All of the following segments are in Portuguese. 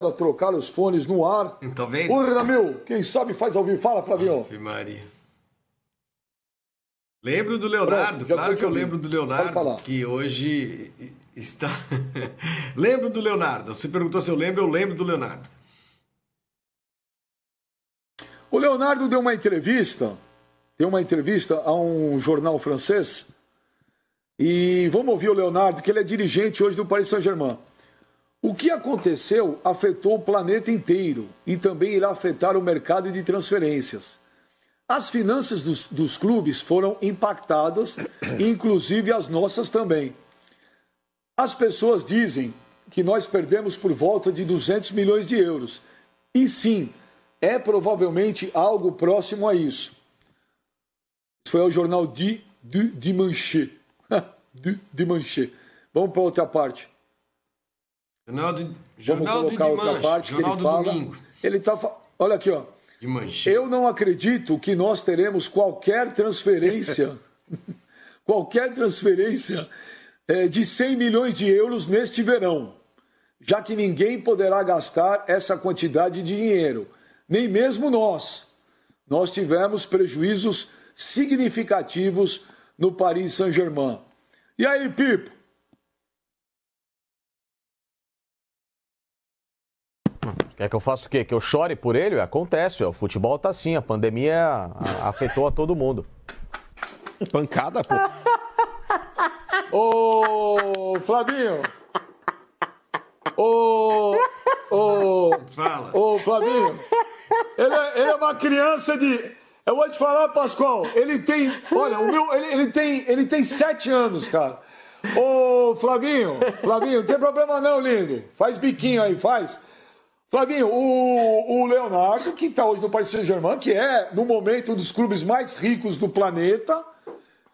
a trocar os fones no ar. Tá vendo? Porra, meu, quem sabe faz ao vivo. Fala, Flavinho. Ave Maria. Lembro do Leonardo, Pronto, claro que eu lembro do Leonardo, que hoje está... Lembro do Leonardo. Você perguntou se eu lembro do Leonardo. O Leonardo deu uma entrevista a um jornal francês, e vamos ouvir o Leonardo, que ele é dirigente hoje do Paris Saint-Germain. O que aconteceu afetou o planeta inteiro e também irá afetar o mercado de transferências. As finanças dos clubes foram impactadas, inclusive as nossas também. As pessoas dizem que nós perdemos por volta de 200 milhões de euros. E sim, é provavelmente algo próximo a isso. Isso foi ao jornal Dimanche. Dimanche. Vamos para outra parte. Jornal Vamos colocar outra parte que ele fala. Domingo. Ele tá, olha aqui, ó. Eu não acredito que nós teremos qualquer transferência de 100 milhões de euros neste verão, já que ninguém poderá gastar essa quantidade de dinheiro, nem mesmo nós. Nós tivemos prejuízos significativos no Paris Saint-Germain. E aí, Pipo? Quer que eu faça o quê? Que eu chore por ele? Acontece, o futebol tá assim, a pandemia afetou a todo mundo. Pancada, pô. Ô, Flavinho. Fala. Ô, Flavinho. Ele é uma criança de... Eu vou te falar, Pascoal, ele tem... Olha, ele tem 7 anos, cara. Ô, Flavinho, não tem problema não, lindo. Faz biquinho aí, faz. Flavinho, o Leonardo, que está hoje no Paris Saint-Germain, que é, no momento, um dos clubes mais ricos do planeta,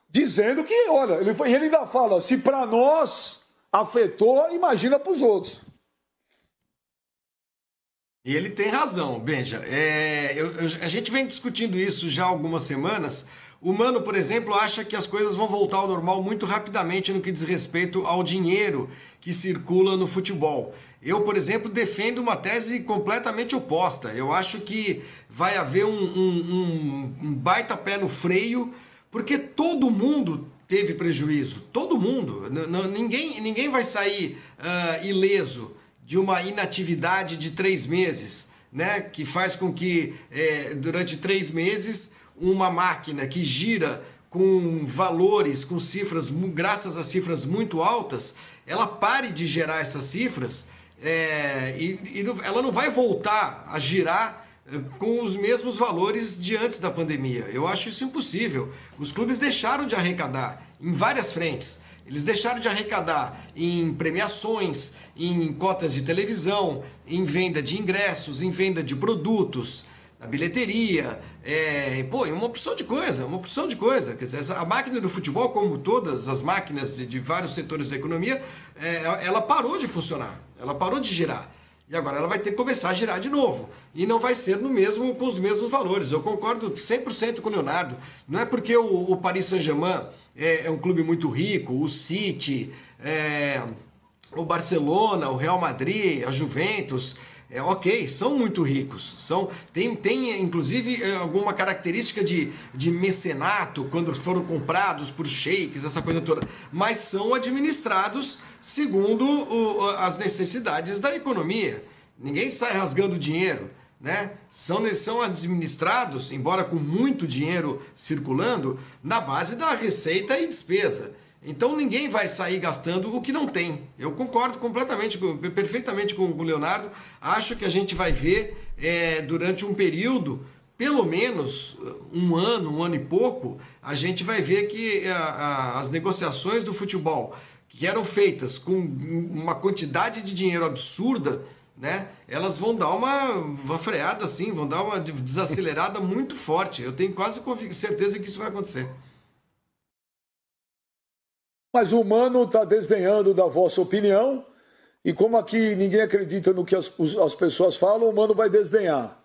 dizendo que, olha, ele ainda fala, se para nós afetou, imagina para os outros. E ele tem razão, Benja. A gente vem discutindo isso já há algumas semanas. O Mano, por exemplo, acha que as coisas vão voltar ao normal muito rapidamente no que diz respeito ao dinheiro que circula no futebol. Eu, por exemplo, defendo uma tese completamente oposta. Eu acho que vai haver um baita pé no freio, porque todo mundo teve prejuízo. Todo mundo. Ninguém vai sair ileso de uma inatividade de 3 meses, né? Que faz com que, durante 3 meses, uma máquina que gira com valores, com cifras, graças a cifras muito altas, ela pare de gerar essas cifras e ela não vai voltar a girar com os mesmos valores de antes da pandemia. Eu acho isso impossível. Os clubes deixaram de arrecadar em várias frentes. Eles deixaram de arrecadar em premiações, em cotas de televisão, em venda de ingressos, em venda de produtos, na bilheteria, uma opção de coisa, Quer dizer, a máquina do futebol, como todas as máquinas de vários setores da economia, ela parou de funcionar, ela parou de girar. E agora ela vai ter que começar a girar de novo. E não vai ser com os mesmos valores. Eu concordo 100% com o Leonardo. Não é porque o Paris Saint-Germain é um clube muito rico, o City, o Barcelona, o Real Madrid, a Juventus... ok, são muito ricos, tem inclusive alguma característica de mecenato quando foram comprados por sheiks, essa coisa toda, mas são administrados segundo as necessidades da economia. Ninguém sai rasgando dinheiro, né? São administrados, embora com muito dinheiro circulando, na base da receita e despesa. Então ninguém vai sair gastando o que não tem. Eu concordo perfeitamente com o Leonardo. Acho que a gente vai ver durante um período, pelo menos um ano e pouco, a gente vai ver que as negociações do futebol, que eram feitas com uma quantidade de dinheiro absurda, né, elas vão dar uma freada assim, vão dar uma desacelerada muito forte. Eu tenho quase certeza que isso vai acontecer. Mas o Mano está desdenhando da vossa opinião, e como aqui ninguém acredita no que as pessoas falam, o Mano vai desdenhar.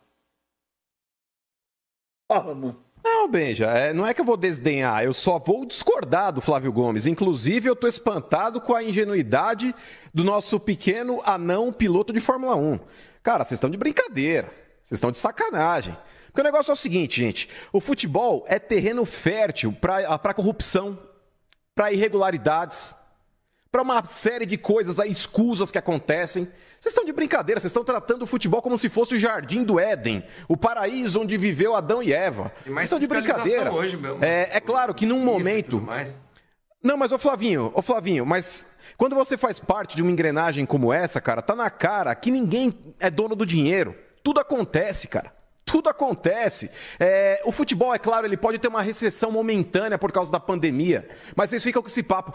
Fala, mano. Não, Benja, não é que eu vou desdenhar, eu só vou discordar do Flávio Gomes. Inclusive, eu tô espantado com a ingenuidade do nosso pequeno anão piloto de Fórmula 1. Cara, vocês estão de brincadeira, vocês estão de sacanagem. Porque o negócio é o seguinte, gente, o futebol é terreno fértil para corrupção, para irregularidades, para uma série de coisas aí, escusas que acontecem. Vocês estão de brincadeira, vocês estão tratando o futebol como se fosse o jardim do Éden, o paraíso onde viveu Adão e Eva. Vocês estão de brincadeira. Hoje, é claro que num momento... Não, mas ô Flavinho, mas quando você faz parte de uma engrenagem como essa, cara, tá na cara que ninguém é dono do dinheiro. Tudo acontece, cara. Tudo acontece. O futebol, é claro, ele pode ter uma recessão momentânea por causa da pandemia, mas vocês ficam com esse papo,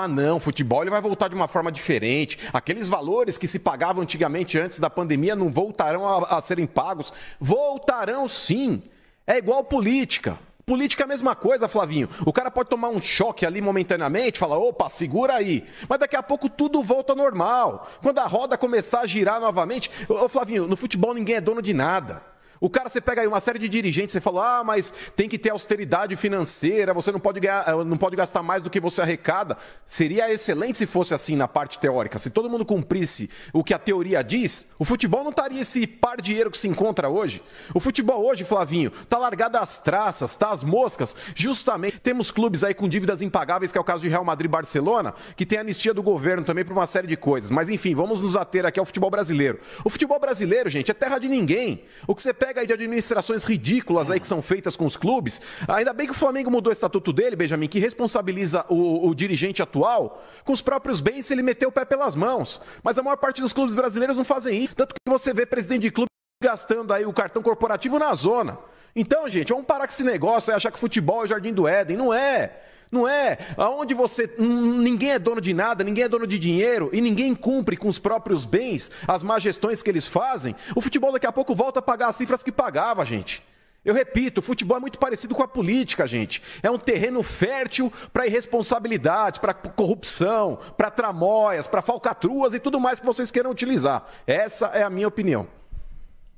não, o futebol ele vai voltar de uma forma diferente, aqueles valores que se pagavam antigamente antes da pandemia não voltarão a serem pagos. Voltarão sim. É igual política. Política é a mesma coisa, Flavinho. O cara pode tomar um choque ali momentaneamente, falar, opa, segura aí. Mas daqui a pouco tudo volta ao normal. Quando a roda começar a girar novamente... Ô, Flavinho, no futebol ninguém é dono de nada. O cara, você pega aí uma série de dirigentes, você fala, mas tem que ter austeridade financeira, você não pode gastar mais do que você arrecada. Seria excelente se fosse assim na parte teórica. Se todo mundo cumprisse o que a teoria diz, o futebol não estaria esse par de dinheiro que se encontra hoje. O futebol hoje, Flavinho, tá largado às traças, tá às moscas. Justamente, temos clubes aí com dívidas impagáveis, que é o caso de Real Madrid e Barcelona, que tem anistia do governo também por uma série de coisas. Mas enfim, vamos nos ater aqui ao futebol brasileiro. O futebol brasileiro, gente, é terra de ninguém. O que você pega aí de administrações ridículas aí que são feitas com os clubes, ainda bem que o Flamengo mudou o estatuto dele, Benjamin, que responsabiliza o dirigente atual com os próprios bens se ele meter o pé pelas mãos. Mas a maior parte dos clubes brasileiros não fazem isso. Tanto que você vê presidente de clube gastando aí o cartão corporativo na zona. Então, gente, vamos parar com esse negócio e achar que futebol é o jardim do Éden. Não é. Não é. Aonde você... Ninguém é dono de nada, ninguém é dono de dinheiro e ninguém cumpre com os próprios bens as má gestões que eles fazem. O futebol daqui a pouco volta a pagar as cifras que pagava, gente. Eu repito, o futebol é muito parecido com a política, gente. É um terreno fértil para irresponsabilidades, para corrupção, para tramóias, para falcatruas e tudo mais que vocês queiram utilizar. Essa é a minha opinião.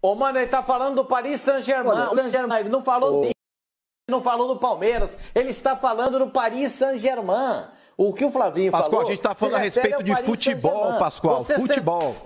Ô, mano, ele tá falando do Paris Saint-Germain. Ele não falou do... Não falou do Palmeiras, ele está falando do Paris Saint-Germain. O que o Flavinho Pascoal, falou... a gente está falando a respeito de futebol, Pascoal, futebol.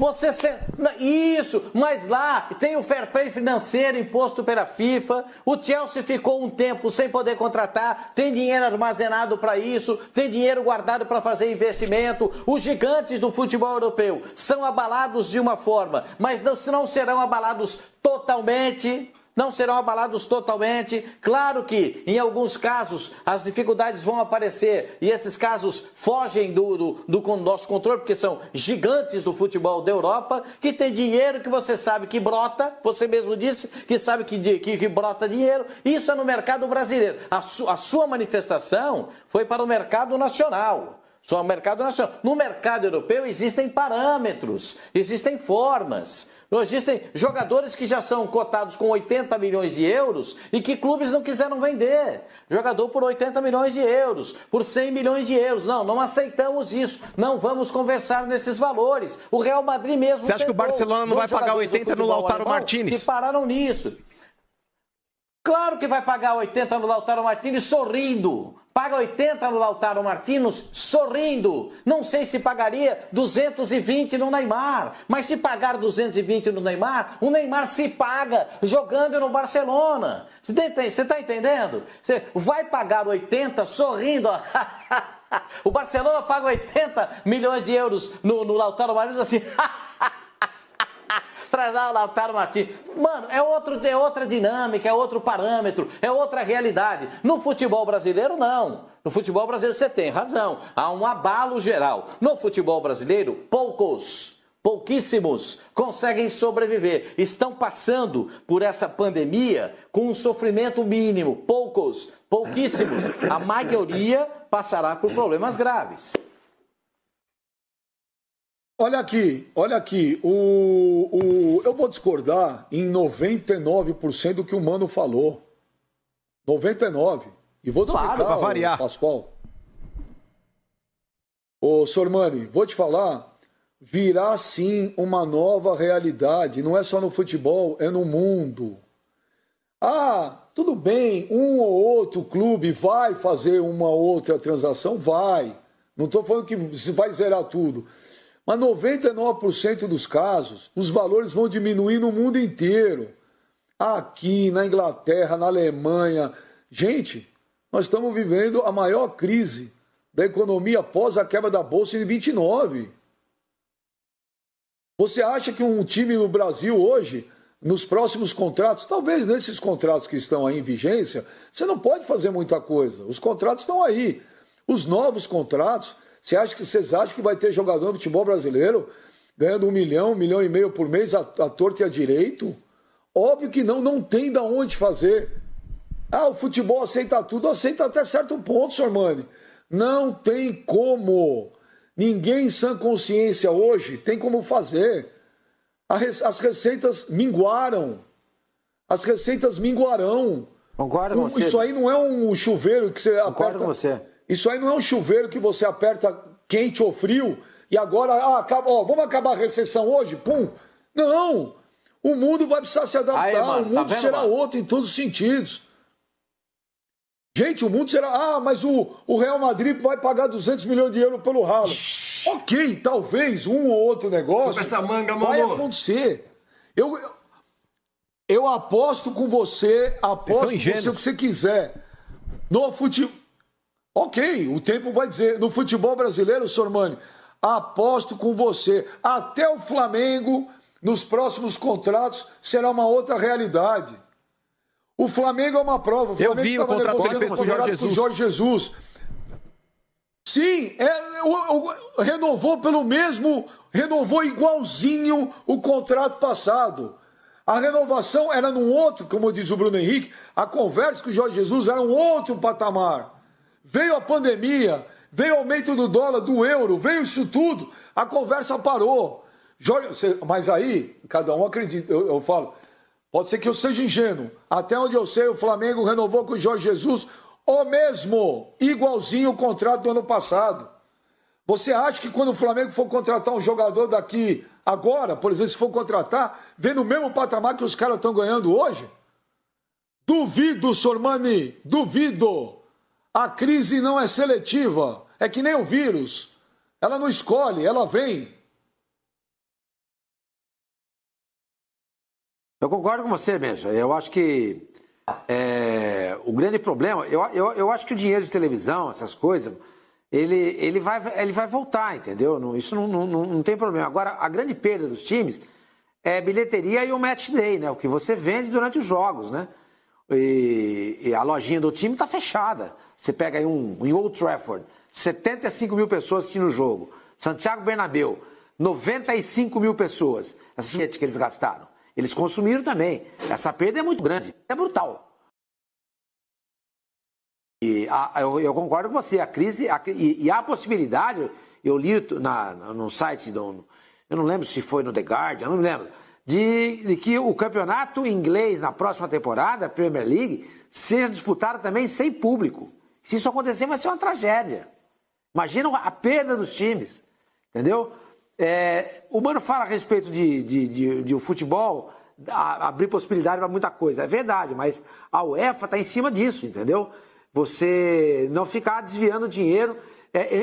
Isso, mas lá tem o fair play financeiro imposto pela FIFA, o Chelsea ficou um tempo sem poder contratar, tem dinheiro armazenado para isso, tem dinheiro guardado para fazer investimento. Os gigantes do futebol europeu são abalados de uma forma, mas não serão abalados totalmente... Não serão abalados totalmente. Claro que, em alguns casos, as dificuldades vão aparecer e esses casos fogem do nosso controle, porque são gigantes do futebol da Europa, que tem dinheiro que você sabe que brota, você mesmo disse que sabe que brota dinheiro. Isso é no mercado brasileiro. A sua manifestação foi para o mercado nacional. Só o mercado nacional. No mercado europeu existem parâmetros, existem formas. Existem jogadores que já são cotados com 80 milhões de euros e que clubes não quiseram vender. Jogador por 80 milhões de euros, por 100 milhões de euros. Não aceitamos isso. Não vamos conversar nesses valores. O Real Madrid mesmo... Você acha que o Barcelona não vai pagar 80 no Lautaro Martínez? Que pararam nisso. Claro que vai pagar 80 no Lautaro Martínez sorrindo. Paga 80 no Lautaro Martínez sorrindo. Não sei se pagaria 220 no Neymar. Mas se pagar 220 no Neymar, o Neymar se paga jogando no Barcelona. Você está entendendo? Você vai pagar 80 sorrindo. O Barcelona paga 80 milhões de euros no Lautaro Martínez assim... Traz o Lautaro Martínez. Mano, é outra dinâmica, é outro parâmetro, é outra realidade. No futebol brasileiro, não. No futebol brasileiro, você tem razão. Há um abalo geral. No futebol brasileiro, pouquíssimos conseguem sobreviver. Estão passando por essa pandemia com um sofrimento mínimo. Pouquíssimos. A maioria passará por problemas graves. Olha aqui, eu vou discordar em 99% do que o Mano falou. 99%. E vou te explicar, para variar. Pascoal. Ô, Sormani, vou te falar, virá sim uma nova realidade, não é só no futebol, é no mundo. tudo bem, um ou outro clube vai fazer uma outra transação? Vai. Não estou falando que vai zerar tudo. Mas 99% dos casos, os valores vão diminuir no mundo inteiro. Aqui, na Inglaterra, na Alemanha. Gente, nós estamos vivendo a maior crise da economia após a quebra da Bolsa em 29. Você acha que um time no Brasil hoje, nos próximos contratos, talvez nesses contratos que estão aí em vigência, você não pode fazer muita coisa. Os contratos estão aí. Os novos contratos, vocês acham que vai ter jogador no futebol brasileiro ganhando 1 milhão e meio por mês à torto e à direito? Óbvio que não, não tem de onde fazer. Ah, o futebol aceita tudo, aceita até certo ponto, senhor Mani. Não tem como. Ninguém em sã consciência hoje tem como fazer. As receitas minguaram. As receitas minguarão. Concordo com você. Isso aí não é um chuveiro que você Concordo aperta. com você. Isso aí não é um chuveiro que você aperta quente ou frio e agora, vamos acabar a recessão hoje? Pum! Não! O mundo vai precisar se adaptar. Aí, mano, o mundo tá vendo, será mano? outro em todos os sentidos. Gente, o mundo será... mas o Real Madrid vai pagar 200 milhões de euros pelo Haaland. Ok, talvez um ou outro negócio Essa manga, vai mano. acontecer. Eu aposto com você, aposto com você o que você quiser. No futebol... Ok, o tempo vai dizer. No futebol brasileiro, Sormani, aposto com você. Até o Flamengo, nos próximos contratos, será uma outra realidade. O Flamengo é uma prova. O Flamengo Eu vi o contrato que ele fez com o Jorge Jesus. Sim, renovou pelo mesmo, renovou igualzinho o contrato passado. A renovação era num outro, como diz o Bruno Henrique, a conversa com o Jorge Jesus era um outro patamar. Veio a pandemia, veio o aumento do dólar, do euro, veio isso tudo, a conversa parou. Mas aí, cada um acredita, eu falo, pode ser que eu seja ingênuo. Até onde eu sei, o Flamengo renovou com o Jorge Jesus o mesmo, igualzinho o contrato do ano passado. Você acha que quando o Flamengo for contratar um jogador daqui agora, por exemplo, se for contratar, vê no mesmo patamar que os caras estão ganhando hoje? Duvido, Sormani, duvido. A crise não é seletiva, é que nem o vírus. Ela não escolhe, ela vem. Eu concordo com você, Benja. Eu acho que o grande problema... Eu acho que o dinheiro de televisão, essas coisas, ele vai voltar, entendeu? Isso não tem problema. Agora, a grande perda dos times é bilheteria e o match day, né? O que você vende durante os jogos, né? E a lojinha do time está fechada. Você pega aí em Old Trafford, 75 mil pessoas assistindo o jogo. Santiago Bernabéu, 95 mil pessoas. Essa bilhete que eles gastaram. Eles consumiram também. Essa perda é muito grande, é brutal. E eu concordo com você, a crise, e há a possibilidade, eu li no site, eu não lembro se foi no The Guardian, não me lembro, de que o campeonato inglês na próxima temporada, a Premier League, seja disputado também sem público. Se isso acontecer, vai ser uma tragédia. Imagina a perda dos times, entendeu? O Mano fala a respeito de o futebol abrir possibilidade para muita coisa. É verdade, mas a UEFA está em cima disso, entendeu? Você não ficar desviando dinheiro,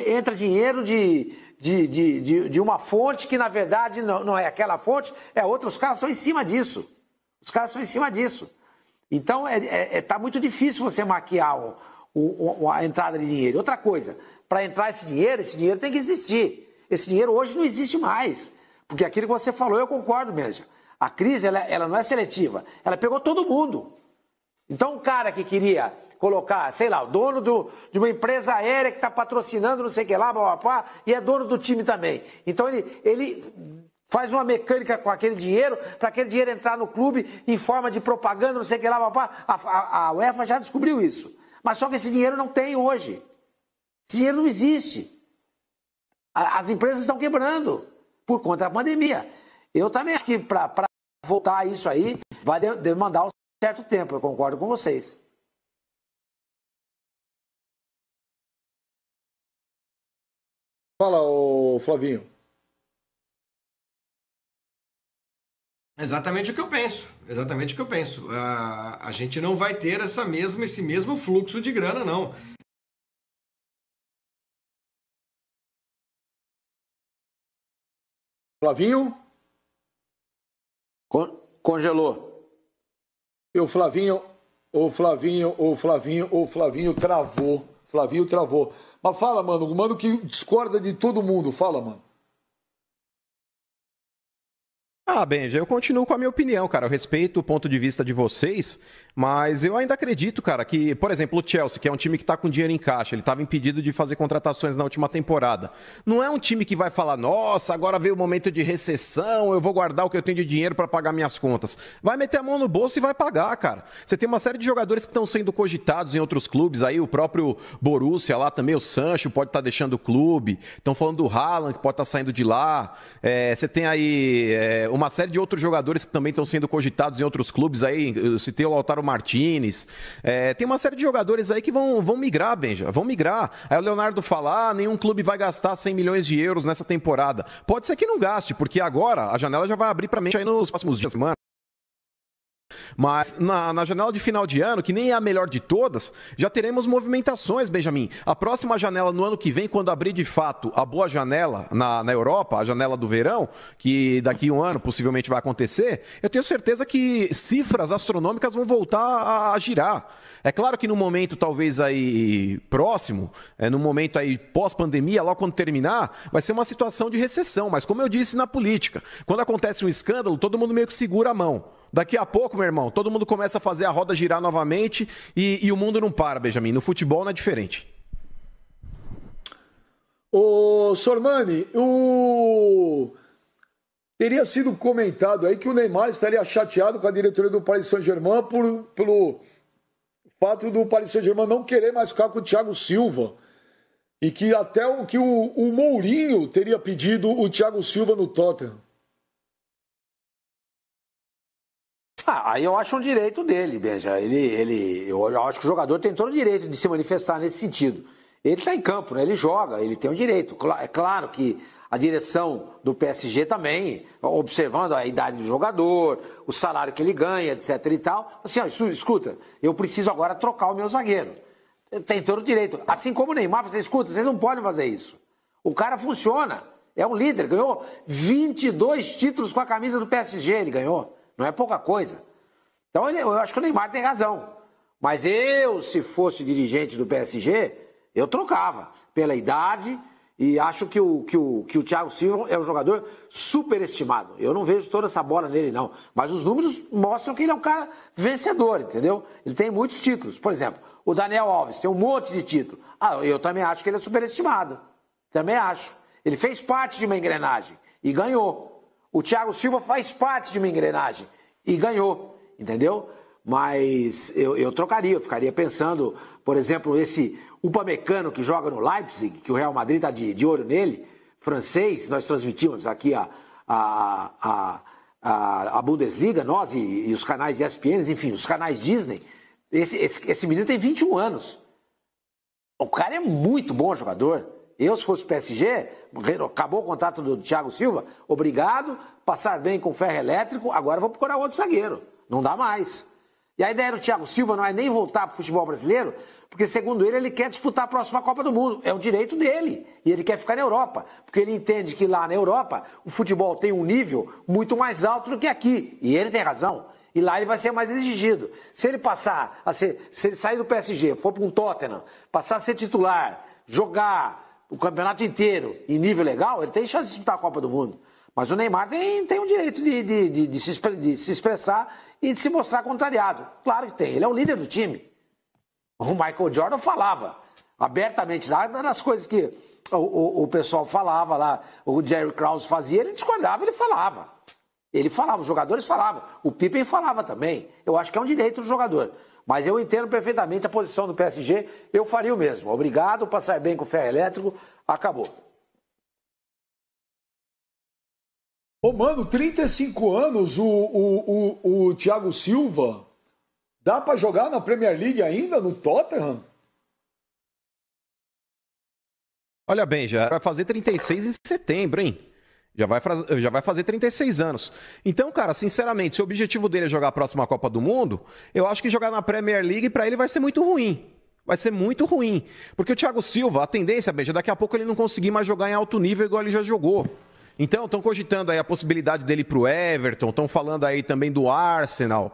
entra dinheiro de uma fonte que, na verdade, não é aquela fonte, é outra. Os caras são em cima disso. Os caras são em cima disso. Então, tá muito difícil você maquiar a entrada de dinheiro. Outra coisa, para entrar esse dinheiro tem que existir. Esse dinheiro hoje não existe mais. Porque aquilo que você falou, eu concordo mesmo. A crise, ela não é seletiva. Ela pegou todo mundo. Então, o cara que queria colocar, sei lá, o dono de uma empresa aérea que está patrocinando não sei o que lá, blá, blá, blá, e é dono do time também. Então, ele faz uma mecânica com aquele dinheiro, para aquele dinheiro entrar no clube em forma de propaganda, não sei o que lá, blá, blá, blá. A UEFA já descobriu isso. Mas só que esse dinheiro não tem hoje. Esse dinheiro não existe. As empresas estão quebrando por conta da pandemia. Eu também acho que para voltar a isso aí, vai demandar um certo tempo, eu concordo com vocês. Fala, ô Flavinho. Exatamente o que eu penso. Exatamente o que eu penso. A gente não vai ter esse mesmo fluxo de grana, não. Flavinho? Congelou. O Flavinho travou. Flavinho travou. Mas fala, mano, o mano que discorda de todo mundo. Fala, mano. Ah, Benja, eu continuo com a minha opinião, cara. Eu respeito o ponto de vista de vocês, mas eu ainda acredito, cara, que, por exemplo, o Chelsea, que é um time que tá com dinheiro em caixa, ele estava impedido de fazer contratações na última temporada. Não é um time que vai falar, nossa, agora veio o momento de recessão, eu vou guardar o que eu tenho de dinheiro para pagar minhas contas. Vai meter a mão no bolso e vai pagar, cara. Você tem uma série de jogadores que estão sendo cogitados em outros clubes, aí o próprio Borussia lá também, o Sancho pode estar deixando o clube, estão falando do Haaland, que pode estar saindo de lá. Você tem aí uma série de outros jogadores que também estão sendo cogitados em outros clubes aí, eu citei o Lautaro Martinez, tem uma série de jogadores aí que vão migrar, Benja, vão migrar. Aí o Leonardo fala, nenhum clube vai gastar 100 milhões de euros nessa temporada. Pode ser que não gaste, porque agora a janela já vai abrir para mente aí nos próximos dias, semana. Mas na janela de final de ano, que nem é a melhor de todas, já teremos movimentações, Benjamin. A próxima janela no ano que vem, quando abrir de fato a boa janela na Europa, a janela do verão, que daqui a um ano possivelmente vai acontecer, eu tenho certeza que cifras astronômicas vão voltar a girar. É claro que no momento talvez aí próximo, no momento aí pós-pandemia, logo quando terminar, vai ser uma situação de recessão. Mas como eu disse na política, quando acontece um escândalo, todo mundo meio que segura a mão. Daqui a pouco, meu irmão, todo mundo começa a fazer a roda girar novamente e o mundo não para, Benjamin. No futebol não é diferente. Ô, Sormani, teria sido comentado aí que o Neymar estaria chateado com a diretoria do Paris Saint-Germain pelo fato do Paris Saint-Germain não querer mais ficar com o Thiago Silva. E que até o Mourinho teria pedido o Thiago Silva no Tottenham. Aí eu acho um direito dele, Benja. Eu acho que o jogador tem todo o direito de se manifestar nesse sentido. Ele está em campo, né? Ele joga, ele tem o direito. É claro que a direção do PSG também, observando a idade do jogador, o salário que ele ganha, etc e tal. Assim, ó, escuta, eu preciso agora trocar o meu zagueiro. Tem todo o direito. Assim como o Neymar, escuta, vocês não podem fazer isso. O cara funciona, é um líder, ganhou 22 títulos com a camisa do PSG, ele ganhou. Não é pouca coisa. Então eu acho que o Neymar tem razão. Mas se fosse dirigente do PSG, eu trocava pela idade e acho que o Thiago Silva é um jogador superestimado. Eu não vejo toda essa bola nele, não. Mas os números mostram que ele é um cara vencedor, entendeu? Ele tem muitos títulos. Por exemplo, o Daniel Alves tem um monte de títulos. Eu também acho que ele é superestimado. Também acho. Ele fez parte de uma engrenagem e ganhou. O Thiago Silva faz parte de uma engrenagem e ganhou, entendeu? Mas eu trocaria, eu ficaria pensando, por exemplo, esse Upamecano que joga no Leipzig, que o Real Madrid está de olho nele, francês, nós transmitimos aqui a Bundesliga, nós e os canais ESPN, enfim, os canais Disney. Esse menino tem 21 anos. O cara é muito bom jogador. Eu, se fosse o PSG, acabou o contrato do Thiago Silva, obrigado, passar bem com o ferro elétrico, agora vou procurar outro zagueiro. Não dá mais. E a ideia do Thiago Silva não é nem voltar para o futebol brasileiro, porque, segundo ele quer disputar a próxima Copa do Mundo. É o direito dele. E ele quer ficar na Europa, porque ele entende que lá na Europa o futebol tem um nível muito mais alto do que aqui. E ele tem razão. E lá ele vai ser mais exigido. Se ele sair do PSG, for para um Tottenham, passar a ser titular, jogar o campeonato inteiro em nível legal, ele tem chance de disputar a Copa do Mundo. Mas o Neymar tem o direito de se expressar e de se mostrar contrariado. Claro que tem, ele é o líder do time. O Michael Jordan falava abertamente lá das coisas que o pessoal falava lá, o Jerry Krause fazia, ele discordava, ele falava. Ele falava, os jogadores falavam, o Pippen falava também. Eu acho que é um direito do jogador. Mas eu entendo perfeitamente a posição do PSG, eu faria o mesmo. Obrigado, passar bem com o ferro elétrico, acabou. Ô, mano, 35 anos, o Thiago Silva, dá pra jogar na Premier League ainda, no Tottenham? Olha bem, já vai fazer 36 em setembro, hein? Já vai fazer 36 anos. Então, cara, sinceramente, se o objetivo dele é jogar a próxima Copa do Mundo, eu acho que jogar na Premier League para ele vai ser muito ruim. Vai ser muito ruim. Porque o Thiago Silva, a tendência, Benja, daqui a pouco ele não conseguir mais jogar em alto nível igual ele já jogou. Então, estão cogitando aí a possibilidade dele pro Everton, estão falando aí também do Arsenal.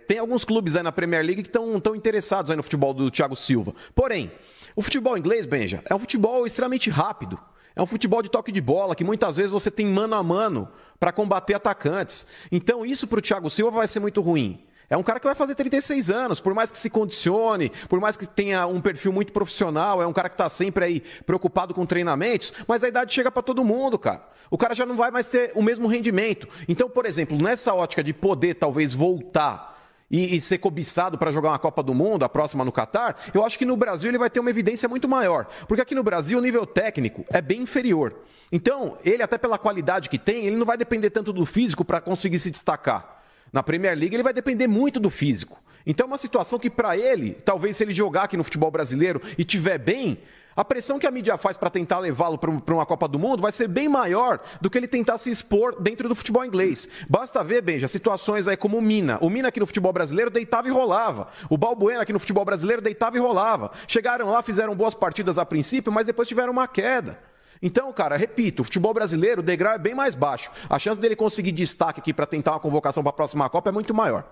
Tem alguns clubes aí na Premier League que estão interessados aí no futebol do Thiago Silva. Porém, o futebol inglês, Benja, é um futebol extremamente rápido. É um futebol de toque de bola, que muitas vezes você tem mano a mano para combater atacantes. Então isso para o Thiago Silva vai ser muito ruim. É um cara que vai fazer 36 anos, por mais que se condicione, por mais que tenha um perfil muito profissional, é um cara que está sempre aí preocupado com treinamentos, mas a idade chega para todo mundo, cara. O cara já não vai mais ter o mesmo rendimento. Então, por exemplo, nessa ótica de poder talvez voltar e ser cobiçado para jogar uma Copa do Mundo, a próxima no Catar, eu acho que no Brasil ele vai ter uma evidência muito maior. Porque aqui no Brasil o nível técnico é bem inferior. Então, ele até pela qualidade que tem, ele não vai depender tanto do físico para conseguir se destacar. Na Premier League ele vai depender muito do físico. Então é uma situação que para ele, talvez se ele jogar aqui no futebol brasileiro e tiver bem, a pressão que a mídia faz para tentar levá-lo para uma Copa do Mundo vai ser bem maior do que ele tentar se expor dentro do futebol inglês. Basta ver, Benja, situações aí como o Mina. O Mina aqui no futebol brasileiro deitava e rolava. O Balbuena aqui no futebol brasileiro deitava e rolava. Chegaram lá, fizeram boas partidas a princípio, mas depois tiveram uma queda. Então, cara, repito, o futebol brasileiro, o degrau é bem mais baixo. A chance dele conseguir destaque aqui para tentar uma convocação para a próxima Copa é muito maior.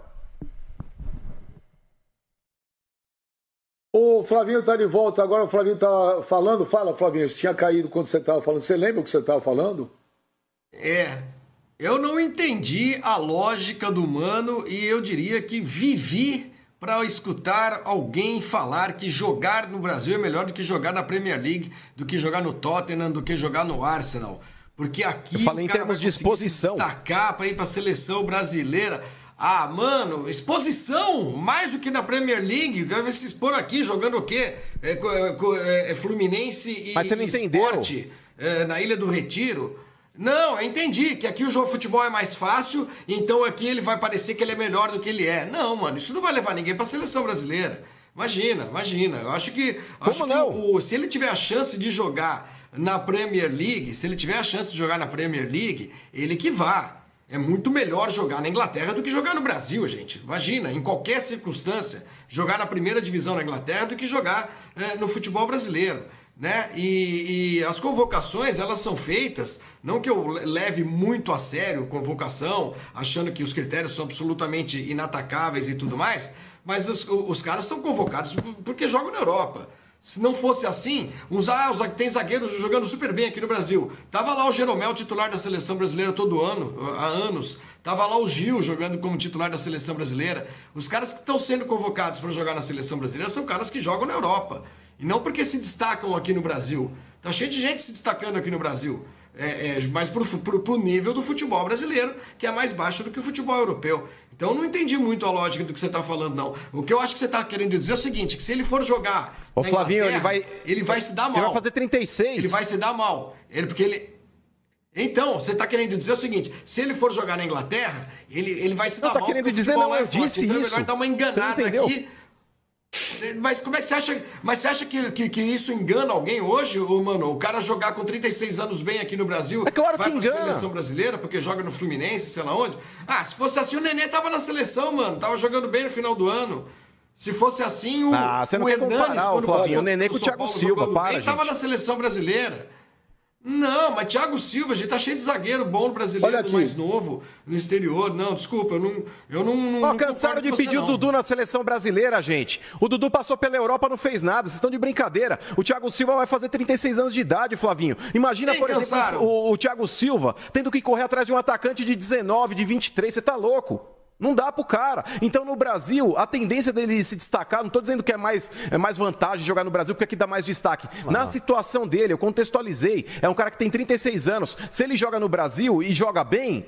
O Flavinho está de volta agora, o Flavinho está falando. Fala, Flavinho, você tinha caído quando você estava falando. Você lembra o que você estava falando? Eu não entendi a lógica do Mano e eu diria que vivi para escutar alguém falar que jogar no Brasil é melhor do que jogar na Premier League, do que jogar no Tottenham, do que jogar no Arsenal. Porque aqui eu falei o cara em termos vai de exposição. se destacar para ir para a seleção brasileira. Ah, mano, exposição, mais do que na Premier League. Vai se expor aqui jogando o quê? Fluminense e Mas você não entendeu. Sport, na Ilha do Retiro. Não, eu entendi que aqui o jogo de futebol é mais fácil, então aqui ele vai parecer que ele é melhor do que ele é. Não, mano, isso não vai levar ninguém para a seleção brasileira. Imagina. Eu acho que se ele tiver a chance de jogar na Premier League, ele que vá. É muito melhor jogar na Inglaterra do que jogar no Brasil, gente. Imagina, em qualquer circunstância, jogar na primeira divisão na Inglaterra do que jogar no futebol brasileiro. Né? E as convocações, elas são feitas, não que eu leve muito a sério convocação, achando que os critérios são absolutamente inatacáveis e tudo mais, mas os caras são convocados porque jogam na Europa. Se não fosse assim, tem zagueiros jogando super bem aqui no Brasil. Tava lá o Jeromel, titular da seleção brasileira todo ano, há anos. Tava lá o Gil jogando como titular da seleção brasileira. Os caras que estão sendo convocados para jogar na seleção brasileira são caras que jogam na Europa. E não porque se destacam aqui no Brasil. Tá cheio de gente se destacando aqui no Brasil. Mas pro nível do futebol brasileiro, que é mais baixo do que o futebol europeu. Então eu não entendi muito a lógica do que você está falando, não. O que eu acho que você está querendo dizer é o seguinte, que se ele for jogar na Flavinho, ele vai se dar mal. Ele vai fazer 36. Ele vai se dar mal. Então, você está querendo dizer o seguinte, se ele for jogar na Inglaterra, ele vai se dar mal. Não, tá querendo dizer não, eu disse então isso. Ele vai dar uma enganada aqui. Mas como é que você acha? Mas você acha que isso engana alguém hoje, mano? O cara jogar com 36 anos bem aqui no Brasil, é claro vai que pra engana. Seleção brasileira porque joga no Fluminense, sei lá onde. Ah, se fosse assim, o Nenê tava na seleção, mano. Tava jogando bem no final do ano. Se fosse assim, o Hernanes, quando passou, o Nenê com o Thiago Silva, ele tava na seleção brasileira. Não, mas Thiago Silva, a gente tá cheio de zagueiro bom brasileiro, mais novo, no exterior. Não, desculpa, eu não cansaram de pedir o Dudu na seleção brasileira, gente. O Dudu passou pela Europa, não fez nada. Vocês estão de brincadeira. O Thiago Silva vai fazer 36 anos de idade, Flavinho. Imagina, por exemplo, o Thiago Silva tendo que correr atrás de um atacante de 19, de 23. Você tá louco? Não dá pro cara. Então, no Brasil, a tendência dele se destacar, não tô dizendo que é mais vantagem jogar no Brasil, porque aqui dá mais destaque. Na situação dele, eu contextualizei, é um cara que tem 36 anos. Se ele joga no Brasil e joga bem,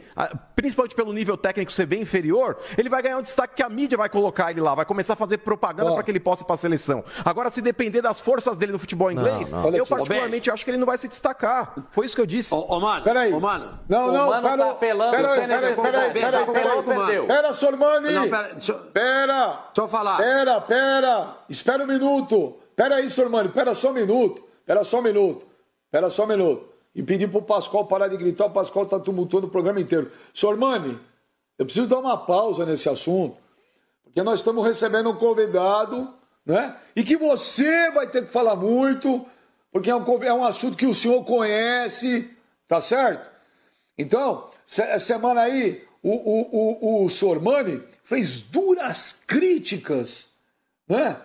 principalmente pelo nível técnico ser bem inferior, ele vai ganhar um destaque que a mídia vai colocar ele lá, vai começar a fazer propaganda para que ele possa ir pra seleção. Agora, se depender das forças dele no futebol inglês, eu particularmente acho que ele não vai se destacar. Foi isso que eu disse. Mano. Peraí. Mano. Não, o Mano tá apelando. Peraí. Pera, Sormani! Não, pera! Deixa eu falar. Pera! Espera um minuto! Pera aí, Sormani, espera só um minuto! e pedir para o Pascoal parar de gritar. O Pascoal está tumultuando o programa inteiro. Sormani, eu preciso dar uma pausa nesse assunto, porque nós estamos recebendo um convidado, né? E que você vai ter que falar muito, porque é um assunto que o senhor conhece, tá certo? Então, essa semana aí, o Sormani fez duras críticas, né?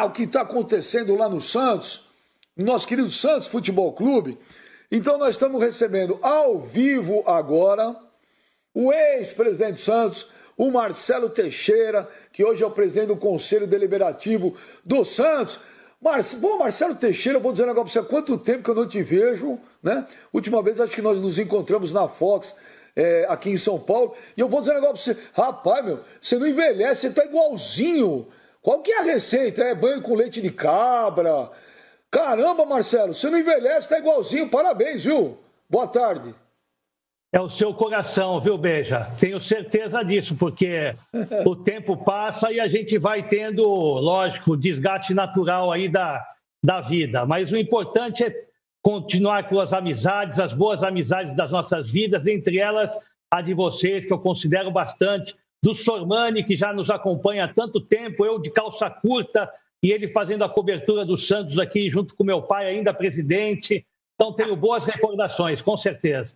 O que está acontecendo lá no Santos, no nosso querido Santos Futebol Clube. Então, nós estamos recebendo ao vivo agora o ex-presidente Santos, o Marcelo Teixeira, que hoje é o presidente do Conselho Deliberativo do Santos. Bom, Marcelo Teixeira, eu vou dizer um negócio para você, há quanto tempo que eu não te vejo, né? Última vez, acho que nós nos encontramos na Fox, aqui em São Paulo, e eu vou dizer um negócio para você, rapaz, meu, você não envelhece, você tá igualzinho. Qual que é a receita? É banho com leite de cabra? Caramba, Marcelo, você não envelhece, tá igualzinho, parabéns, viu? Boa tarde. É o seu coração, viu, Beja? Tenho certeza disso, porque o tempo passa e a gente vai tendo, lógico, desgaste natural aí da vida. Mas o importante é continuar com as amizades, as boas amizades das nossas vidas, entre elas a de vocês, que eu considero bastante, do Sormani, que já nos acompanha há tanto tempo, eu de calça curta e ele fazendo a cobertura do Santos aqui junto com meu pai, ainda presidente. Então tenho boas recordações, com certeza.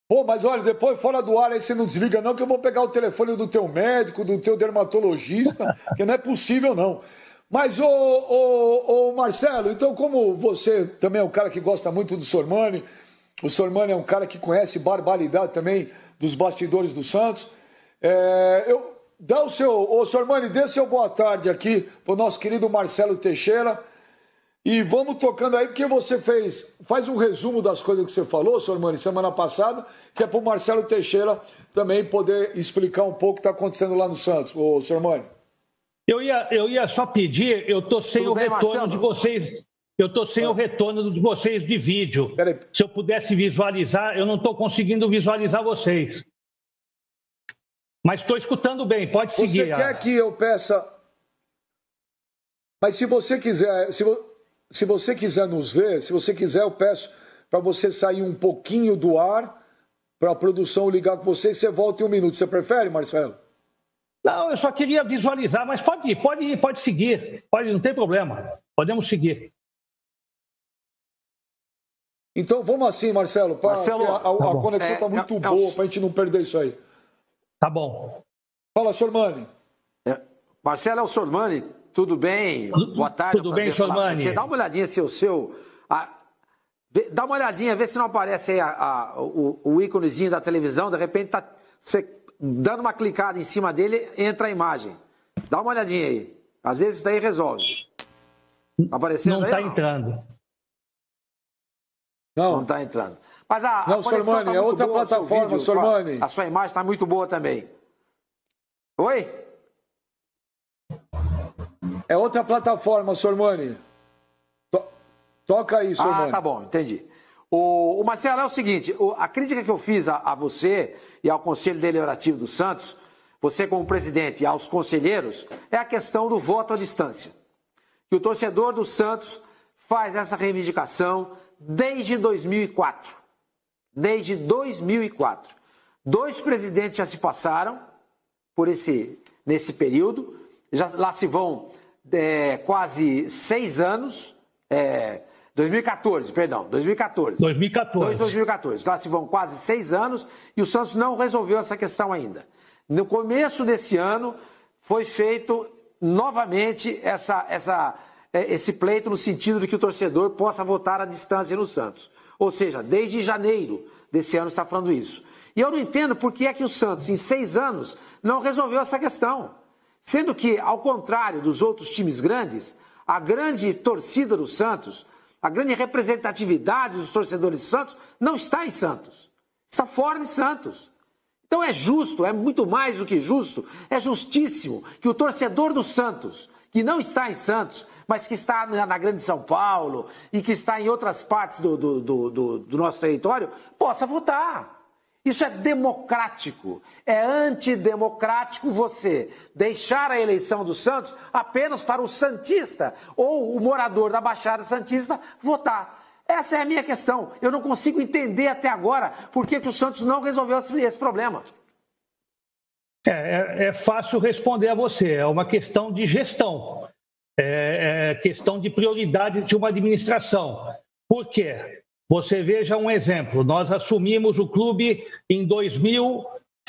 Pô, mas olha, depois fora do ar aí você não desliga não, que eu vou pegar o telefone do teu médico, do teu dermatologista, que não é possível não. Mas, ô Marcelo, então como você também é um cara que gosta muito do Sormani, o Sormani é um cara que conhece barbaridade também dos bastidores do Santos, Sormani, dê seu boa tarde aqui pro nosso querido Marcelo Teixeira. E vamos tocando aí, porque você faz um resumo das coisas que você falou, Sormani, semana passada, que é para o Marcelo Teixeira também poder explicar um pouco o que está acontecendo lá no Santos, ô Sormani. Eu ia só pedir, eu estou sem o retorno de vocês. Eu estou sem o retorno de vocês de vídeo. Se eu pudesse visualizar, eu não estou conseguindo visualizar vocês. Mas estou escutando bem, pode seguir. Você quer que eu peça... Mas se você quiser... Se você quiser nos ver, se você quiser, eu peço para você sair um pouquinho do ar, para a produção ligar com você e você volta em um minuto. Você prefere, Marcelo? Não, eu só queria visualizar, mas pode ir, pode seguir. Não tem problema. Podemos seguir. Então vamos assim, Marcelo. Marcelo, a conexão está muito boa para a gente não perder isso aí. Tá bom. Fala, Sormani. Marcelo é o Sormani. Tudo bem? Boa tarde. Tudo bem, Sormani? Você dá uma olhadinha se dá uma olhadinha, vê se não aparece aí o íconezinho da televisão, de repente tá você dando uma clicada em cima dele, entra a imagem. Dá uma olhadinha aí. Às vezes isso daí resolve. Tá aparecendo não aí? Não está entrando. Não está entrando. Mas a conexão Sormani, tá é muito outra boa, plataforma, vídeo, Sormani. A sua imagem está muito boa também. Oi? É outra plataforma, Sormani. Toca aí, Sormani. Tá bom, entendi. O Marcelo, é o seguinte, a crítica que eu fiz a você e ao Conselho Deliberativo do Santos, você como presidente e aos conselheiros, é a questão do voto à distância. Que o torcedor do Santos faz essa reivindicação desde 2004. Desde 2004. 2 presidentes já se passaram nesse período, lá se vão quase 6 anos, 2014. 2014. Lá se vão quase 6 anos e o Santos não resolveu essa questão ainda. No começo desse ano foi feito novamente esse pleito no sentido de que o torcedor possa votar à distância no Santos. Ou seja, desde janeiro desse ano está falando isso. E eu não entendo por que é que o Santos, em 6 anos, não resolveu essa questão. Sendo que, ao contrário dos outros times grandes, a grande torcida do Santos, a grande representatividade dos torcedores do Santos não está em Santos. Está fora de Santos. Então é justo, é muito mais do que justo, é justíssimo que o torcedor do Santos, que não está em Santos, mas que está na Grande São Paulo e que está em outras partes do nosso território, possa votar. Isso é democrático. É antidemocrático você deixar a eleição do Santos apenas para o santista ou o morador da Baixada Santista votar. Essa é a minha questão. Eu não consigo entender até agora por que o Santos não resolveu esse problema. É fácil responder a você. É uma questão de gestão. É questão de prioridade de uma administração. Por quê? Você veja um exemplo. Nós assumimos o clube em 2000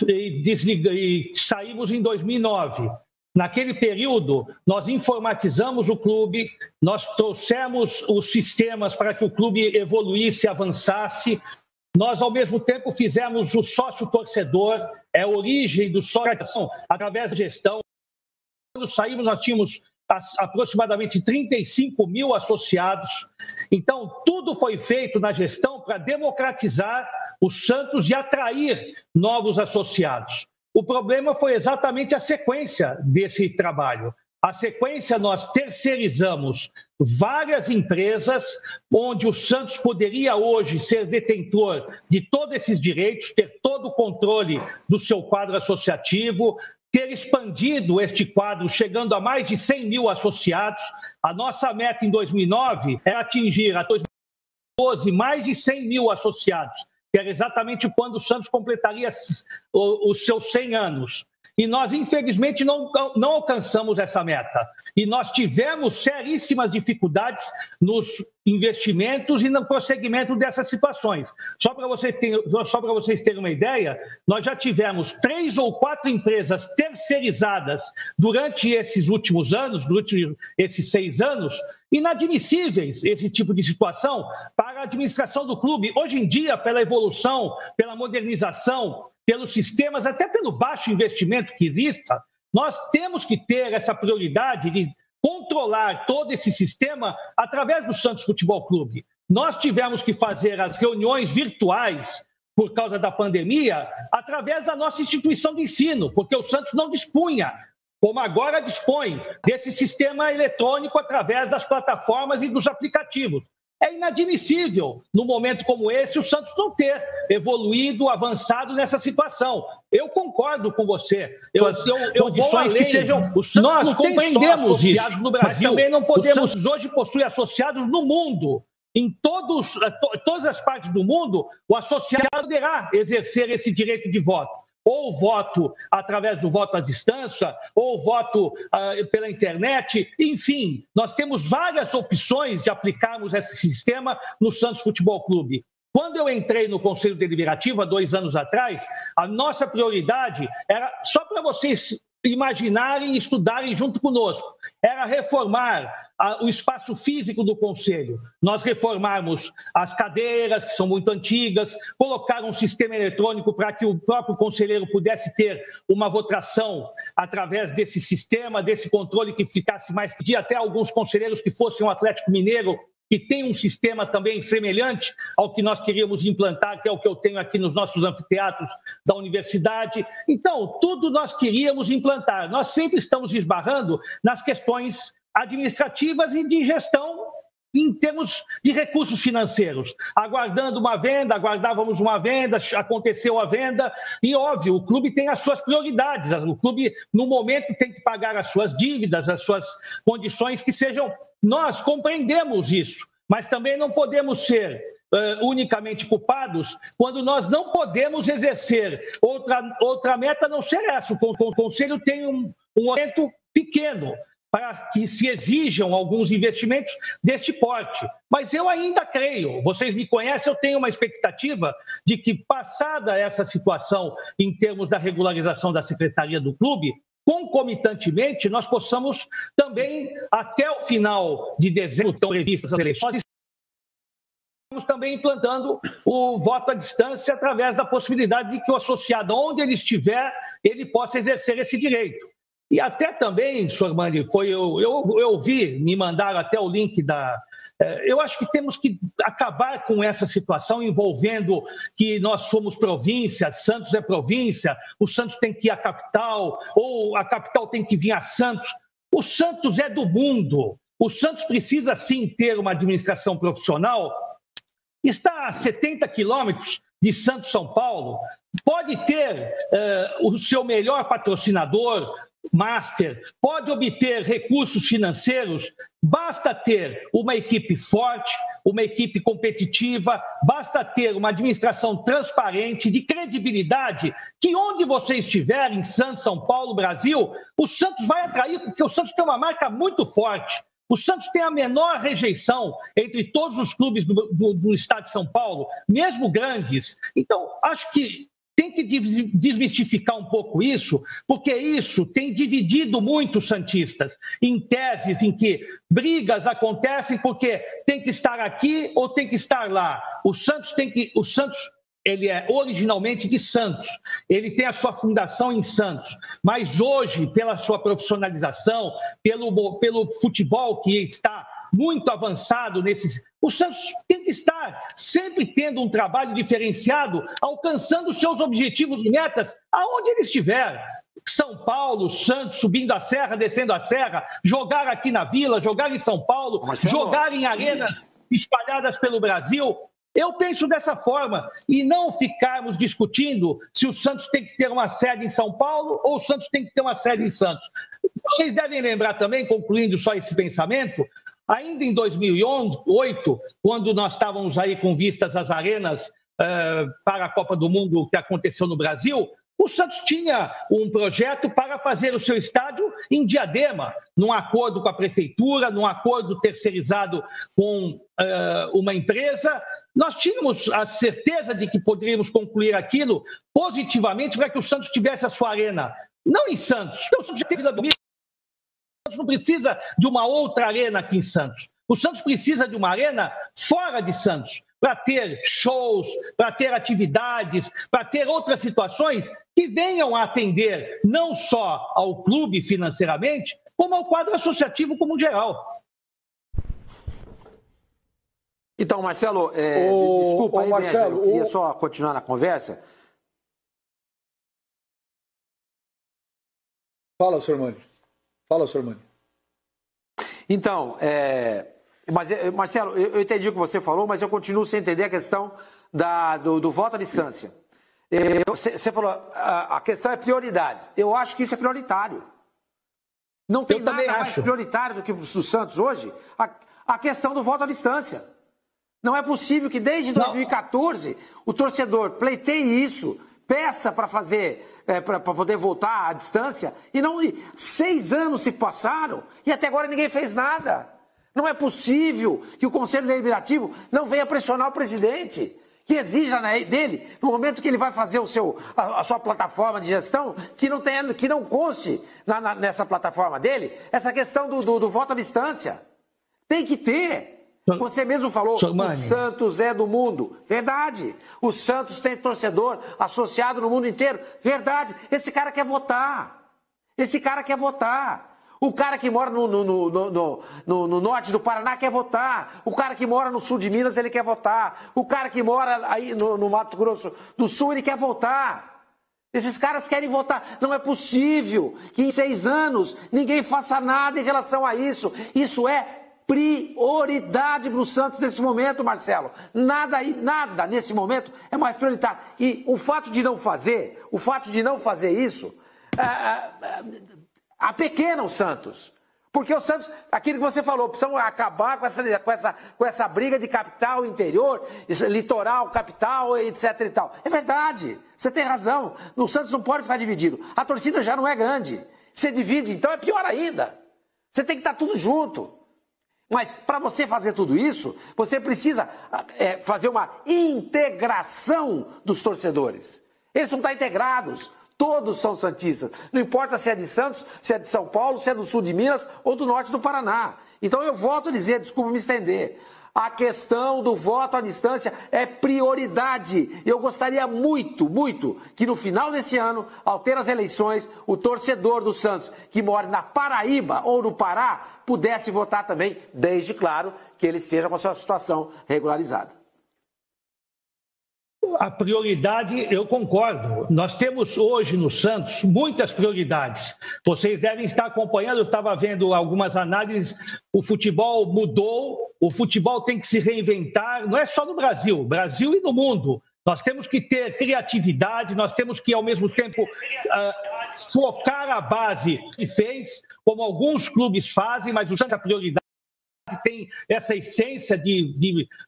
e saímos em 2009. Naquele período, nós informatizamos o clube, nós trouxemos os sistemas para que o clube evoluísse, avançasse. Nós, ao mesmo tempo, fizemos o sócio-torcedor, a origem do sócio através da gestão. Quando saímos, nós tínhamos aproximadamente 35 mil associados. Então, tudo foi feito na gestão para democratizar o Santos e atrair novos associados. O problema foi exatamente a sequência desse trabalho. A sequência, nós terceirizamos várias empresas, onde o Santos poderia hoje ser detentor de todos esses direitos, ter todo o controle do seu quadro associativo, ter expandido este quadro, chegando a mais de 100 mil associados. A nossa meta em 2009 era atingir, a 2012, mais de 100 mil associados, que era exatamente quando o Santos completaria os seus 100 anos. E nós, infelizmente, não alcançamos essa meta. E nós tivemos seríssimas dificuldades nos investimentos e no prosseguimento dessas situações. Só para vocês terem uma ideia, nós já tivemos 3 ou 4 empresas terceirizadas durante esses últimos anos, durante esses 6 anos, inadmissíveis esse tipo de situação para a administração do clube. Hoje em dia, pela evolução, pela modernização, pelos sistemas, até pelo baixo investimento que exista, nós temos que ter essa prioridade de controlar todo esse sistema através do Santos Futebol Clube. Nós tivemos que fazer as reuniões virtuais por causa da pandemia através da nossa instituição de ensino, porque o Santos não dispunha, como agora dispõe, desse sistema eletrônico através das plataformas e dos aplicativos. É inadmissível, num momento como esse, o Santos não ter evoluído, avançado nessa situação. Eu concordo com você. Eu vou além. Que sejam, nós compreendemos isso, no Brasil, mas também não podemos. O Santos hoje possui associados no mundo. Em todas as partes do mundo, o associado poderá exercer esse direito de voto. Ou voto através do voto à distância, ou voto pela internet, enfim, nós temos várias opções de aplicarmos esse sistema no Santos Futebol Clube. Quando eu entrei no Conselho Deliberativo, há 2 anos atrás, a nossa prioridade era, só para vocês imaginarem e estudarem junto conosco, era reformar o espaço físico do Conselho. Nós reformarmos as cadeiras, que são muito antigas, colocar um sistema eletrônico para que o próprio conselheiro pudesse ter uma votação através desse sistema, desse controle que ficasse mais... De até alguns conselheiros que fossem o Atlético Mineiro, que tem um sistema também semelhante ao que nós queríamos implantar, que é o que eu tenho aqui nos nossos anfiteatros da universidade. Então, tudo nós queríamos implantar. Nós sempre estamos esbarrando nas questões administrativas e de gestão em termos de recursos financeiros. Aguardando uma venda, aguardávamos uma venda, aconteceu a venda e, óbvio, o clube tem as suas prioridades. O clube, no momento, tem que pagar as suas dívidas, as suas condições que sejam... Nós compreendemos isso, mas também não podemos ser unicamente culpados quando nós não podemos exercer outra meta a não ser essa. O Conselho tem um orçamento pequeno para que se exijam alguns investimentos deste porte. Mas eu ainda creio, vocês me conhecem, eu tenho uma expectativa de que, passada essa situação em termos da regularização da secretaria do clube, concomitantemente, nós possamos também, até o final de dezembro, estão previstas as eleições, estamos também implantando o voto à distância através da possibilidade de que o associado, onde ele estiver, ele possa exercer esse direito. E até também, Sormani, eu ouvi, me mandaram até o link da... Eu acho que temos que acabar com essa situação envolvendo que nós somos província, Santos é província, o Santos tem que ir à capital, ou a capital tem que vir a Santos. O Santos é do mundo. O Santos precisa, sim, ter uma administração profissional. Está a 70 quilômetros de Santos São Paulo, pode ter o seu melhor patrocinador, master, pode obter recursos financeiros, basta ter uma equipe forte, uma equipe competitiva, basta ter uma administração transparente, de credibilidade, que onde você estiver, em Santos, São Paulo, Brasil, o Santos vai atrair, porque o Santos tem uma marca muito forte. O Santos tem a menor rejeição entre todos os clubes do estado de São Paulo, mesmo grandes. Então, acho que tem que desmistificar um pouco isso, porque isso tem dividido muito os santistas, em teses em que brigas acontecem porque tem que estar aqui ou tem que estar lá. O Santos ele é originalmente de Santos, ele tem a sua fundação em Santos, mas hoje, pela sua profissionalização, pelo futebol que está muito avançado o Santos tem que estar sempre tendo um trabalho diferenciado, alcançando os seus objetivos e metas aonde ele estiver. São Paulo, Santos, subindo a serra, descendo a serra, jogar aqui na Vila, jogar em São Paulo, jogar em arenas espalhadas pelo Brasil. Eu penso dessa forma, e não ficarmos discutindo se o Santos tem que ter uma sede em São Paulo ou o Santos tem que ter uma sede em Santos. Vocês devem lembrar também, concluindo só esse pensamento, ainda em 2008, quando nós estávamos aí com vistas às arenas para a Copa do Mundo que aconteceu no Brasil, o Santos tinha um projeto para fazer o seu estádio em Diadema, num acordo com a prefeitura, num acordo terceirizado com uma empresa. Nós tínhamos a certeza de que poderíamos concluir aquilo positivamente para que o Santos tivesse a sua arena, não em Santos. Então, o Santos já teve o Santos não precisa de uma outra arena aqui em Santos. O Santos precisa de uma arena fora de Santos, para ter shows, para ter atividades, para ter outras situações que venham a atender não só ao clube financeiramente, como ao quadro associativo como geral. Então, Marcelo, desculpa aí, Marcelo, eu queria só continuar na conversa. Fala, senhor Mani. Então, Marcelo, eu entendi o que você falou, mas eu continuo sem entender a questão do voto à distância. Você falou, a questão é prioridade. Eu acho que isso é prioritário. Não tem nada mais prioritário do que do Santos hoje, a questão do voto à distância. Não é possível que desde 2014 o torcedor pleiteie isso, peça para fazer, para poder voltar à distância, e 6 anos se passaram e até agora ninguém fez nada. Não é possível que o Conselho Deliberativo não venha pressionar o presidente, que exija dele, no momento que ele vai fazer a sua plataforma de gestão, que não conste nessa plataforma dele essa questão do voto à distância. Tem que ter. Você mesmo falou, o Santos é do mundo. Verdade. O Santos tem torcedor associado no mundo inteiro. Verdade. Esse cara quer votar. O cara que mora no norte do Paraná quer votar. O cara que mora no sul de Minas, ele quer votar. O cara que mora aí no Mato Grosso do Sul, ele quer votar. Esses caras querem votar. Não é possível que em 6 anos ninguém faça nada em relação a isso. Isso é prioridade para o Santos nesse momento, Marcelo. Nada nesse momento é mais prioritário. E o fato de não fazer isso, apequena o Santos. Porque o Santos, aquilo que você falou, precisam acabar com essa briga de capital interior, litoral, capital, etc e tal. É verdade, você tem razão. O Santos não pode ficar dividido. A torcida já não é grande. Você divide, então é pior ainda. Você tem que estar tudo junto. Mas para você fazer tudo isso, você precisa fazer uma integração dos torcedores. Eles não estão integrados. Todos são santistas. Não importa se é de Santos, se é de São Paulo, se é do sul de Minas ou do norte do Paraná. Então eu volto a dizer, desculpa me estender, a questão do voto à distância é prioridade. Eu gostaria muito, muito, que no final desse ano, ao ter as eleições, o torcedor do Santos, que mora na Paraíba ou no Pará, pudesse votar também, desde, claro, que ele esteja com a sua situação regularizada. A prioridade, eu concordo. Nós temos hoje no Santos muitas prioridades. Vocês devem estar acompanhando, eu estava vendo algumas análises, o futebol mudou, o futebol tem que se reinventar, não é só no Brasil e no mundo. Nós temos que ter criatividade, nós temos que, ao mesmo tempo, focar a base que fez, como alguns clubes fazem, mas o Santos, a prioridade, tem essa essência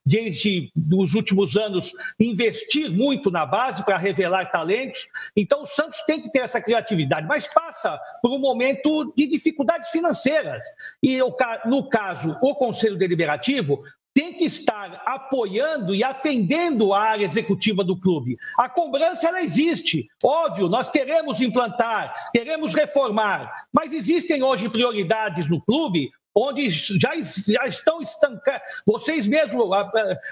desde os últimos anos, investir muito na base para revelar talentos. Então, o Santos tem que ter essa criatividade, mas passa por um momento de dificuldades financeiras. E, no caso, o Conselho Deliberativo tem que estar apoiando e atendendo a área executiva do clube. A cobrança, ela existe. Óbvio, nós queremos implantar, queremos reformar, mas existem hoje prioridades no clube onde já estão estancados. Vocês mesmos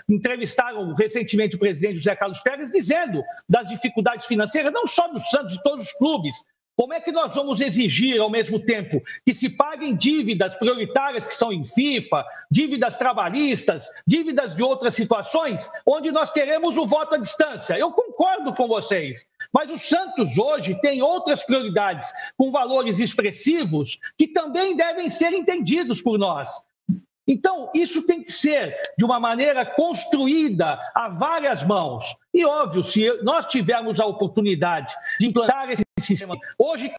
entrevistaram recentemente o presidente José Carlos Pérez dizendo das dificuldades financeiras, não só do Santos, de todos os clubes. Como é que nós vamos exigir, ao mesmo tempo, que se paguem dívidas prioritárias que são em FIFA, dívidas trabalhistas, dívidas de outras situações, onde nós queremos o voto à distância? Eu concordo com vocês, mas o Santos hoje tem outras prioridades com valores expressivos que também devem ser entendidos por nós. Então, isso tem que ser de uma maneira construída a várias mãos. E, óbvio, se nós tivermos a oportunidade de implantar esse sistema, hoje,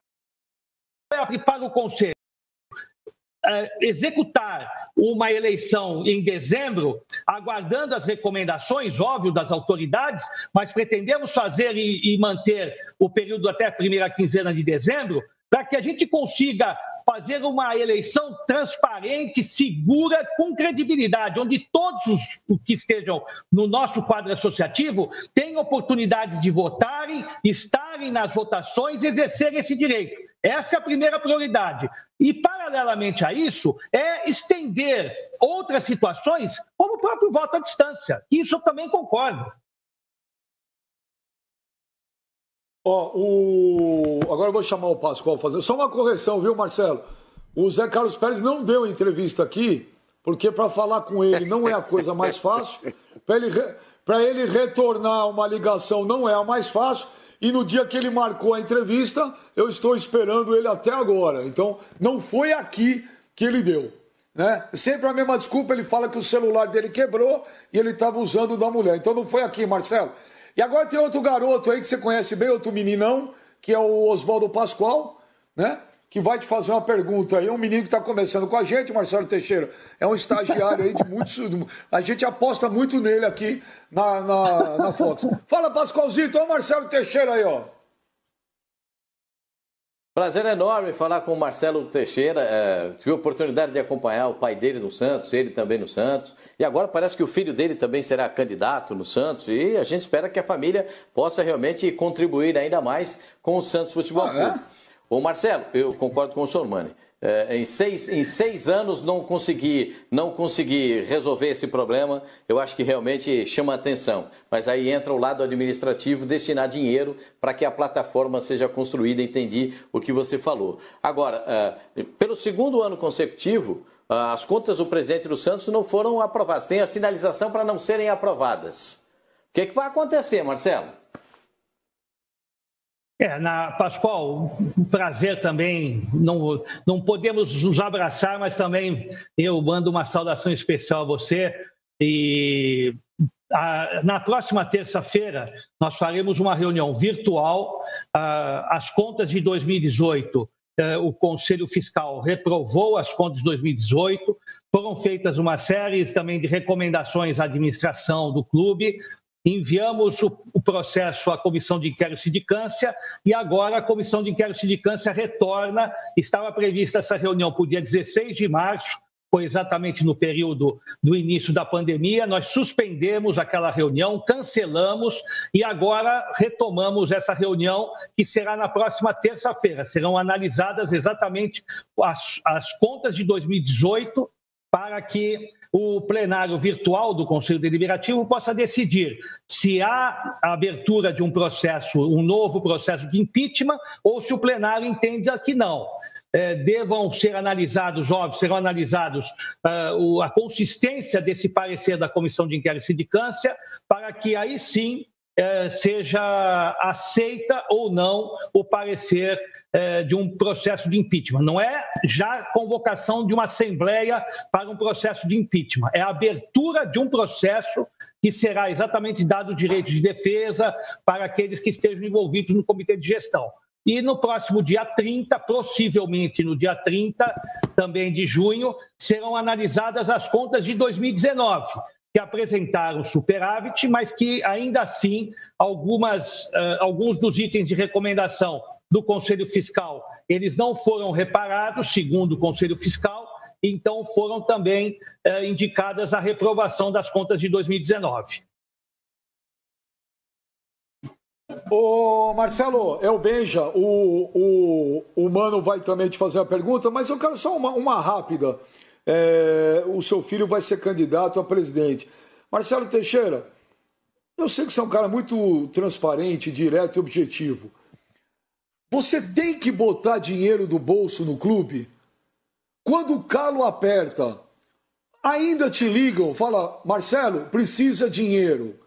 para o Conselho executar uma eleição em dezembro, aguardando as recomendações, óbvio, das autoridades, mas pretendemos fazer e manter o período até a primeira quinzena de dezembro, para que a gente consiga fazer uma eleição transparente, segura, com credibilidade, onde todos os que estejam no nosso quadro associativo tenham oportunidade de votarem, estarem nas votações e exercerem esse direito. Essa é a primeira prioridade. E, paralelamente a isso, é estender outras situações, como o próprio voto à distância. Isso eu também concordo. Agora eu vou chamar o Pascoal fazer. Só uma correção, viu, Marcelo? O Zé Carlos Pérez não deu entrevista aqui, porque para falar com ele não é a coisa mais fácil. Para ele retornar uma ligação não é a mais fácil. E no dia que ele marcou a entrevista, eu estou esperando ele até agora. Então, não foi aqui que ele deu. Né? Sempre a mesma desculpa, ele fala que o celular dele quebrou e ele estava usando o da mulher. Então não foi aqui, Marcelo. E agora tem outro garoto aí que você conhece bem, outro meninão, que é o Oswaldo Pascoal, né? Que vai te fazer uma pergunta aí. É um menino que está começando com a gente, Marcelo Teixeira. É um estagiário aí de muitos... A gente aposta muito nele aqui na Fox. Fala, Pascoalzito. Olha o Marcelo Teixeira aí, ó. Prazer enorme falar com o Marcelo Teixeira. Tive a oportunidade de acompanhar o pai dele no Santos, ele também no Santos. E agora parece que o filho dele também será candidato no Santos. E a gente espera que a família possa realmente contribuir ainda mais com o Santos Futebol Clube. Ô Marcelo, eu concordo com o Sormani. Em seis anos não consegui resolver esse problema, eu acho que realmente chama atenção. Mas aí entra o lado administrativo, destinar dinheiro para que a plataforma seja construída, entendi o que você falou. Agora, pelo segundo ano consecutivo, as contas do presidente do Santos não foram aprovadas. Tem a sinalização para não serem aprovadas. O que vai acontecer, Marcelo? Pascoal, um prazer também, não podemos nos abraçar, mas também eu mando uma saudação especial a você e na próxima terça-feira nós faremos uma reunião virtual, as contas de 2018, o Conselho Fiscal reprovou as contas de 2018, foram feitas uma série também de recomendações à administração do clube. Enviamos o processo à Comissão de Inquérito e Sindicância e agora a Comissão de Inquérito e Sindicância retorna. Estava prevista essa reunião para o dia 16 de março, foi exatamente no período do início da pandemia. Nós suspendemos aquela reunião, cancelamos e agora retomamos essa reunião que será na próxima terça-feira. Serão analisadas exatamente as contas de 2018 para que o plenário virtual do Conselho Deliberativo possa decidir se há a abertura de um novo processo de impeachment ou se o plenário entende que não. Devam ser analisados, óbvio, serão analisados a consistência desse parecer da Comissão de Inquérito e Sindicância para que aí sim seja aceita ou não o parecer de um processo de impeachment. Não é já convocação de uma assembleia para um processo de impeachment, é a abertura de um processo que será exatamente dado o direito de defesa para aqueles que estejam envolvidos no comitê de gestão. E no próximo dia 30, possivelmente no dia 30, também de junho, serão analisadas as contas de 2019, que apresentaram superávit, mas que ainda assim alguns dos itens de recomendação do Conselho Fiscal, eles não foram reparados, segundo o Conselho Fiscal, então foram também indicadas a reprovação das contas de 2019. Ô Marcelo, é o Benja, o Mano vai também te fazer a pergunta, mas eu quero só uma rápida. O seu filho vai ser candidato a presidente. Marcelo Teixeira, eu sei que você é um cara muito transparente, direto e objetivo. Você tem que botar dinheiro do bolso no clube? Quando o calo aperta, ainda te ligam, fala, Marcelo, precisa dinheiro.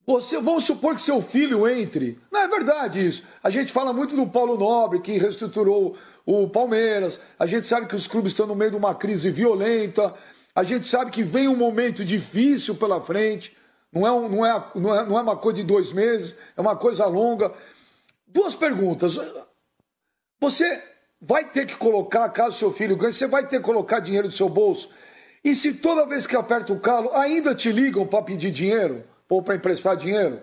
Vamos supor que seu filho entre. Não é verdade isso. A gente fala muito do Paulo Nobre, que reestruturou o Palmeiras. A gente sabe que os clubes estão no meio de uma crise violenta. A gente sabe que vem um momento difícil pela frente. Não é uma coisa de 2 meses, é uma coisa longa. 2 perguntas. Você vai ter que colocar, caso seu filho ganhe, você vai ter que colocar dinheiro do seu bolso? E se toda vez que aperta o calo, ainda te ligam para pedir dinheiro? Ou para emprestar dinheiro?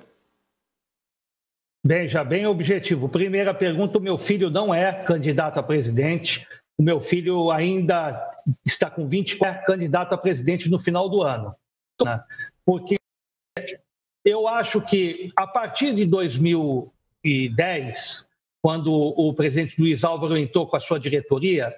Bem, já bem objetivo. Primeira pergunta, o meu filho não é candidato a presidente. O meu filho ainda está com 24, candidato a presidente no final do ano. Porque eu acho que a partir de 2010, quando o presidente Luiz Álvaro entrou com a sua diretoria,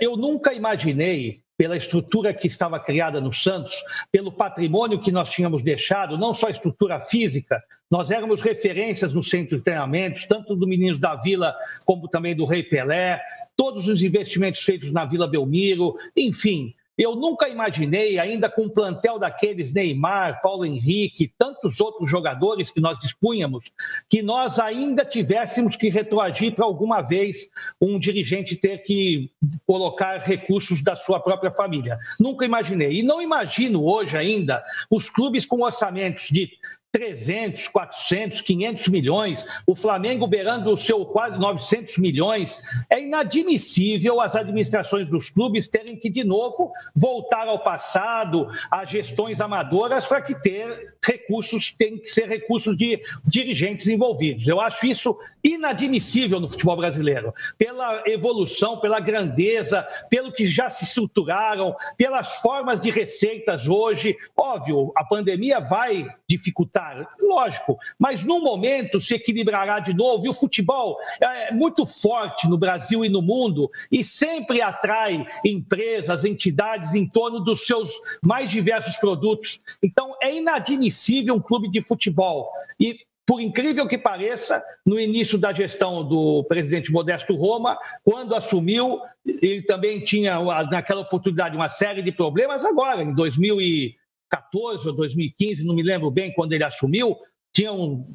eu nunca imaginei, pela estrutura que estava criada no Santos, pelo patrimônio que nós tínhamos deixado, não só a estrutura física, nós éramos referências no centro de treinamentos, tanto do Meninos da Vila como também do Rei Pelé, todos os investimentos feitos na Vila Belmiro, enfim. Eu nunca imaginei, ainda com um plantel daqueles, Neymar, Paulo Henrique, tantos outros jogadores que nós dispunhamos, que nós ainda tivéssemos que retroagir para alguma vez um dirigente ter que colocar recursos da sua própria família. Nunca imaginei. E não imagino hoje ainda os clubes com orçamentos de 300, 400, 500 milhões, o Flamengo beirando o seu quase 900 milhões. É inadmissível as administrações dos clubes terem que, de novo, voltar ao passado, a gestões amadoras, para que ter recursos, tem que ser recursos de dirigentes envolvidos. Eu acho isso inadmissível no futebol brasileiro, pela evolução, pela grandeza, pelo que já se estruturaram, pelas formas de receitas hoje. Óbvio, a pandemia vai dificultar, lógico, mas num momento se equilibrará de novo, e o futebol é muito forte no Brasil e no mundo e sempre atrai empresas, entidades em torno dos seus mais diversos produtos. Então é inadmissível um clube de futebol. E por incrível que pareça, no início da gestão do presidente Modesto Roma, quando assumiu, ele também tinha naquela oportunidade uma série de problemas. Agora, em 2014 ou 2015, não me lembro bem quando ele assumiu, tinham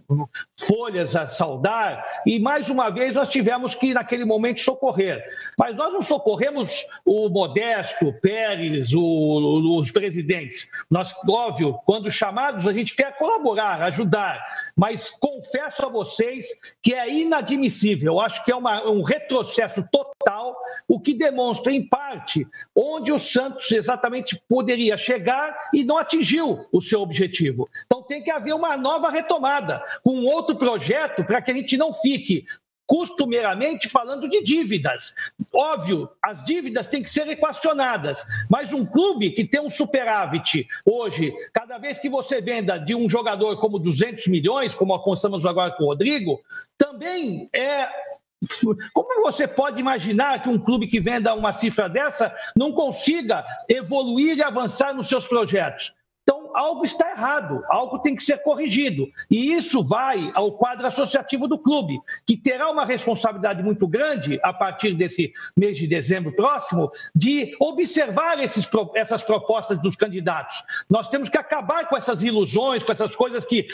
folhas a saldar e, mais uma vez, nós tivemos que, naquele momento, socorrer. Mas nós não socorremos o Modesto, o Pérez, os presidentes. Nós, óbvio, quando chamados, a gente quer colaborar, ajudar, mas confesso a vocês que é inadmissível. Eu acho que é um retrocesso total, o que demonstra, em parte, onde o Santos exatamente poderia chegar e não atingiu o seu objetivo. Então tem que haver uma nova retomada, com um outro projeto, para que a gente não fique costumeiramente falando de dívidas. Óbvio, as dívidas têm que ser equacionadas, mas um clube que tem um superávit hoje, cada vez que você venda de um jogador como 200 milhões, como alcançamos agora com o Rodrigo, também é... Como você pode imaginar que um clube que venda uma cifra dessa não consiga evoluir e avançar nos seus projetos? Então, algo está errado, algo tem que ser corrigido. E isso vai ao quadro associativo do clube, que terá uma responsabilidade muito grande, a partir desse mês de dezembro próximo, de observar essas propostas dos candidatos. Nós temos que acabar com essas ilusões, com essas coisas que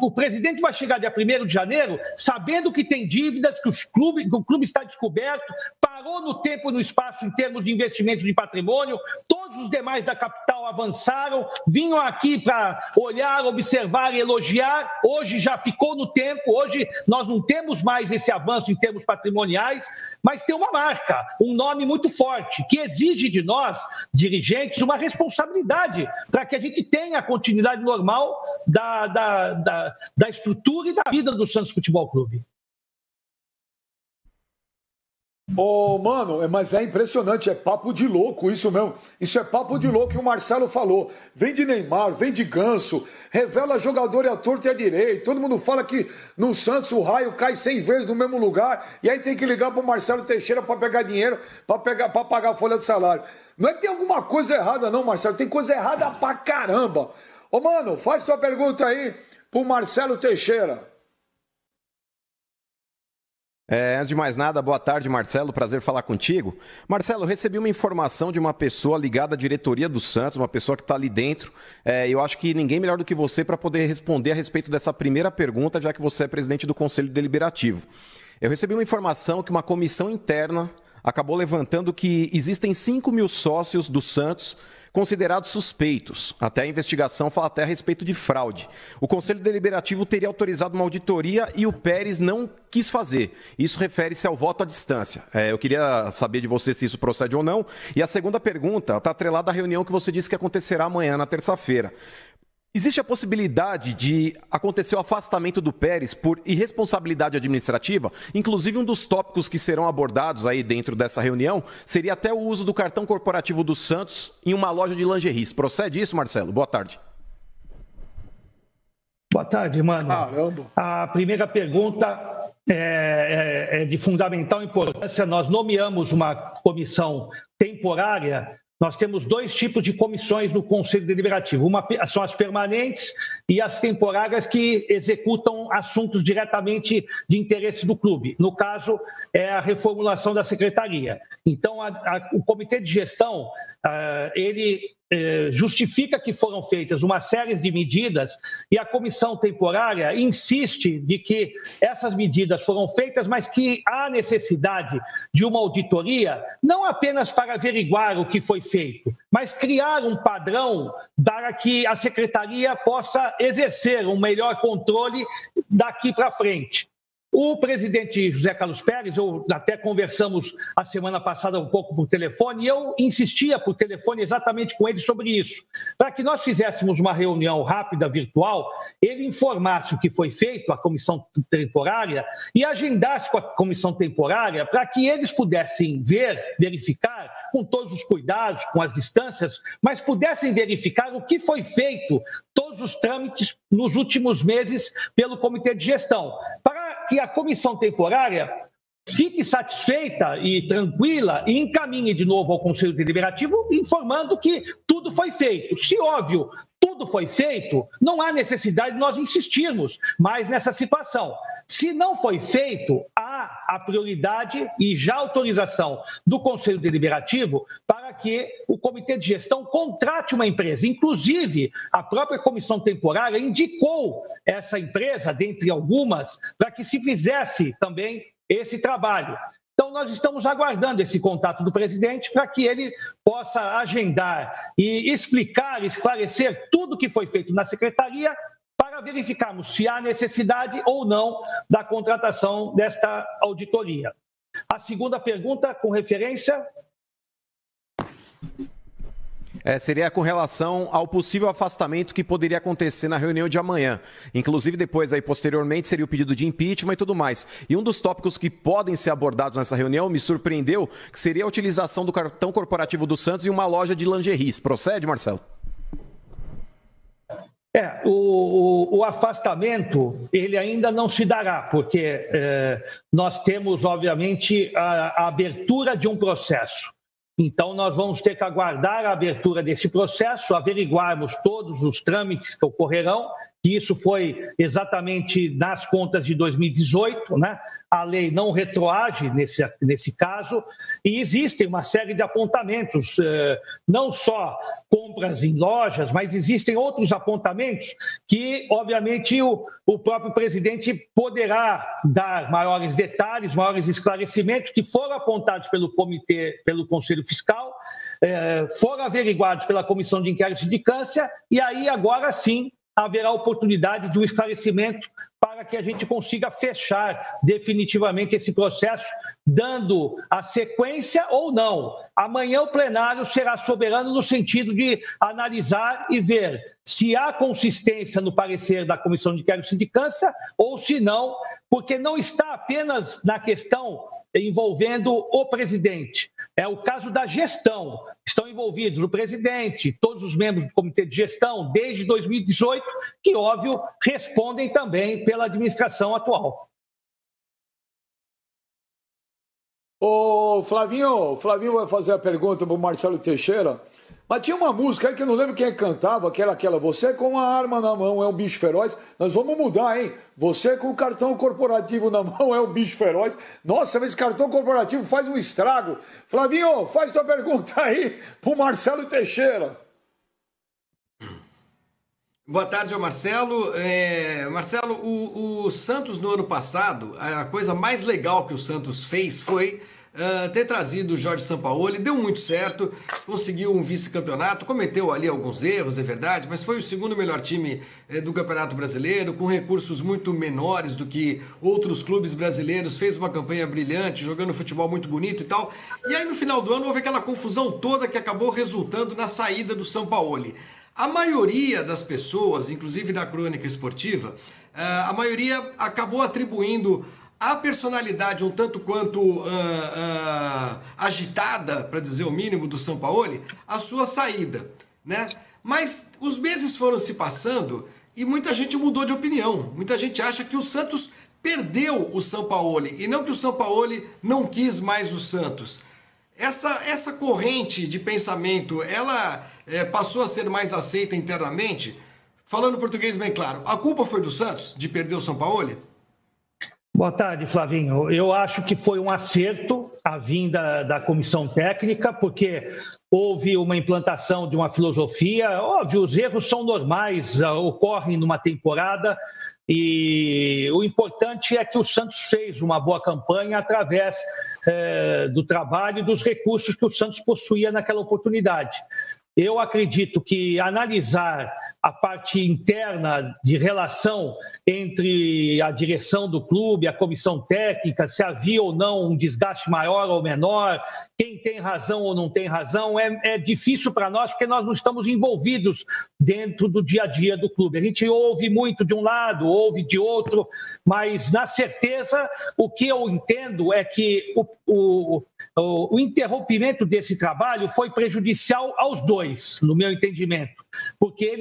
o presidente vai chegar dia 1º de janeiro sabendo que tem dívidas, que o clube está descoberto, parou no tempo e no espaço em termos de investimento de patrimônio, todos os demais da capital avançaram, 20 vinham aqui para olhar, observar, elogiar. Hoje já ficou no tempo, hoje nós não temos mais esse avanço em termos patrimoniais, mas tem uma marca, um nome muito forte, que exige de nós, dirigentes, uma responsabilidade para que a gente tenha a continuidade normal da estrutura e da vida do Santos Futebol Clube. Ô, mano, mas é impressionante, é papo de louco isso mesmo. Isso é papo de louco que o Marcelo falou. Vem de Neymar, vem de Ganso, revela jogador e a torta e a direito. Todo mundo fala que no Santos o raio cai 100 vezes no mesmo lugar e aí tem que ligar pro Marcelo Teixeira para pegar dinheiro, para pagar a folha de salário. Não é que tem alguma coisa errada não, Marcelo, tem coisa errada pra caramba. Ô, mano, faz tua pergunta aí pro Marcelo Teixeira. Antes de mais nada, boa tarde, Marcelo, prazer falar contigo. Marcelo, eu recebi uma informação de uma pessoa ligada à diretoria do Santos, uma pessoa que está ali dentro. Eu acho que ninguém melhor do que você para poder responder a respeito dessa primeira pergunta, já que você é presidente do Conselho Deliberativo. Eu recebi uma informação que uma comissão interna acabou levantando que existem 5 mil sócios do Santos considerados suspeitos. Até a investigação fala até a respeito de fraude. O Conselho Deliberativo teria autorizado uma auditoria e o Pérez não quis fazer. Isso refere-se ao voto à distância. Eu queria saber de você se isso procede ou não. E a segunda pergunta está atrelada à reunião que você disse que acontecerá amanhã, na terça-feira. Existe a possibilidade de acontecer o afastamento do Pérez por irresponsabilidade administrativa? Inclusive, um dos tópicos que serão abordados aí dentro dessa reunião seria até o uso do cartão corporativo do Santos em uma loja de lingeries. Procede isso, Marcelo? Boa tarde. Boa tarde, mano. Caramba. A primeira pergunta é de fundamental importância. Nós nomeamos uma comissão temporária. Nós temos 2 tipos de comissões no Conselho Deliberativo. Uma são as permanentes e as temporárias que executam assuntos diretamente de interesse do clube. No caso, é a reformulação da secretaria. Então, o comitê de gestão, ele justifica que foram feitas uma série de medidas e a comissão temporária insiste de que essas medidas foram feitas, mas que há necessidade de uma auditoria, não apenas para averiguar o que foi feito, mas criar um padrão para que a secretaria possa exercer um melhor controle daqui para frente. O presidente José Carlos Pérez, até conversamos a semana passada um pouco por telefone, e eu insistia por telefone exatamente com ele sobre isso. Para que nós fizéssemos uma reunião rápida, virtual, ele informasse o que foi feito, a comissão temporária, e agendasse com a comissão temporária para que eles pudessem verificar, com todos os cuidados, com as distâncias, mas pudessem verificar o que foi feito, todos os trâmites nos últimos meses pelo comitê de gestão, para que a comissão temporária fique satisfeita e tranquila e encaminhe de novo ao Conselho Deliberativo informando que tudo foi feito. Se óbvio, tudo foi feito, não há necessidade de nós insistirmos mais nessa situação. Se não foi feito, há a prioridade e já autorização do Conselho Deliberativo para que o Comitê de Gestão contrate uma empresa. Inclusive, a própria comissão temporária indicou essa empresa, dentre algumas, para que se fizesse também esse trabalho. Então, nós estamos aguardando esse contato do presidente para que ele possa agendar e explicar, esclarecer tudo o que foi feito na secretaria para verificarmos se há necessidade ou não da contratação desta auditoria. A segunda pergunta, com referência... Seria com relação ao possível afastamento que poderia acontecer na reunião de amanhã. Inclusive, depois, aí, posteriormente, seria o pedido de impeachment e tudo mais. E um dos tópicos que podem ser abordados nessa reunião, me surpreendeu, que seria a utilização do cartão corporativo do Santos em uma loja de lingeries. Procede, Marcelo? O afastamento, ele ainda não se dará, porque nós temos, obviamente, a abertura de um processo. Então, nós vamos ter que aguardar a abertura desse processo, averiguarmos todos os trâmites que ocorrerão, que isso foi exatamente nas contas de 2018, né? A lei não retroage nesse caso, e existem uma série de apontamentos, não só compras em lojas, mas existem outros apontamentos que, obviamente, o próprio presidente poderá dar maiores detalhes, maiores esclarecimentos que foram apontados pelo comitê, pelo Conselho Fiscal, foram averiguados pela Comissão de Inquérito e Sindicância, e aí agora sim haverá oportunidade de um esclarecimento para que a gente consiga fechar definitivamente esse processo, dando a sequência ou não. Amanhã o plenário será soberano no sentido de analisar e ver se há consistência no parecer da Comissão de Inquérito e Sindicância ou se não, porque não está apenas na questão envolvendo o presidente. É o caso da gestão. Estão envolvidos o presidente, todos os membros do comitê de gestão, desde 2018, que, óbvio, respondem também pela administração atual. Ô, Flavinho vai fazer a pergunta para o Marcelo Teixeira. Mas tinha uma música aí que eu não lembro quem cantava, que era aquela: você com uma arma na mão é um bicho feroz. Nós vamos mudar, hein? Você com o cartão corporativo na mão é um bicho feroz. Nossa, mas esse cartão corporativo faz um estrago. Flavinho, faz tua pergunta aí pro Marcelo Teixeira. Boa tarde, Marcelo. Marcelo, o Santos no ano passado, a coisa mais legal que o Santos fez foi ter trazido o Jorge Sampaoli. Deu muito certo, conseguiu um vice-campeonato, cometeu ali alguns erros, é verdade, mas foi o segundo melhor time do Campeonato Brasileiro, com recursos muito menores do que outros clubes brasileiros, fez uma campanha brilhante, jogando futebol muito bonito e tal. E aí no final do ano houve aquela confusão toda que acabou resultando na saída do Sampaoli. A maioria das pessoas, inclusive da crônica esportiva, a maioria acabou atribuindo a personalidade um tanto quanto agitada, para dizer o mínimo, do Sampaoli, a sua saída, né? Mas os meses foram se passando e muita gente mudou de opinião. Muita gente acha que o Santos perdeu o Sampaoli e não que o Sampaoli não quis mais o Santos. Essa corrente de pensamento, ela passou a ser mais aceita internamente? Falando português bem claro, a culpa foi do Santos de perder o Sampaoli? Boa tarde, Flavinho. Eu acho que foi um acerto a vinda da comissão técnica, porque houve uma implantação de uma filosofia. Óbvio, os erros são normais, ocorrem numa temporada, e o importante é que o Santos fez uma boa campanha através do trabalho e dos recursos que o Santos possuía naquela oportunidade. Eu acredito que analisar a parte interna de relação entre a direção do clube, a comissão técnica, se havia ou não um desgaste maior ou menor, quem tem razão ou não tem razão, é difícil para nós, porque nós não estamos envolvidos dentro do dia a dia do clube. A gente ouve muito de um lado, ouve de outro, mas na certeza o que eu entendo é que o interrompimento desse trabalho foi prejudicial aos dois, no meu entendimento, porque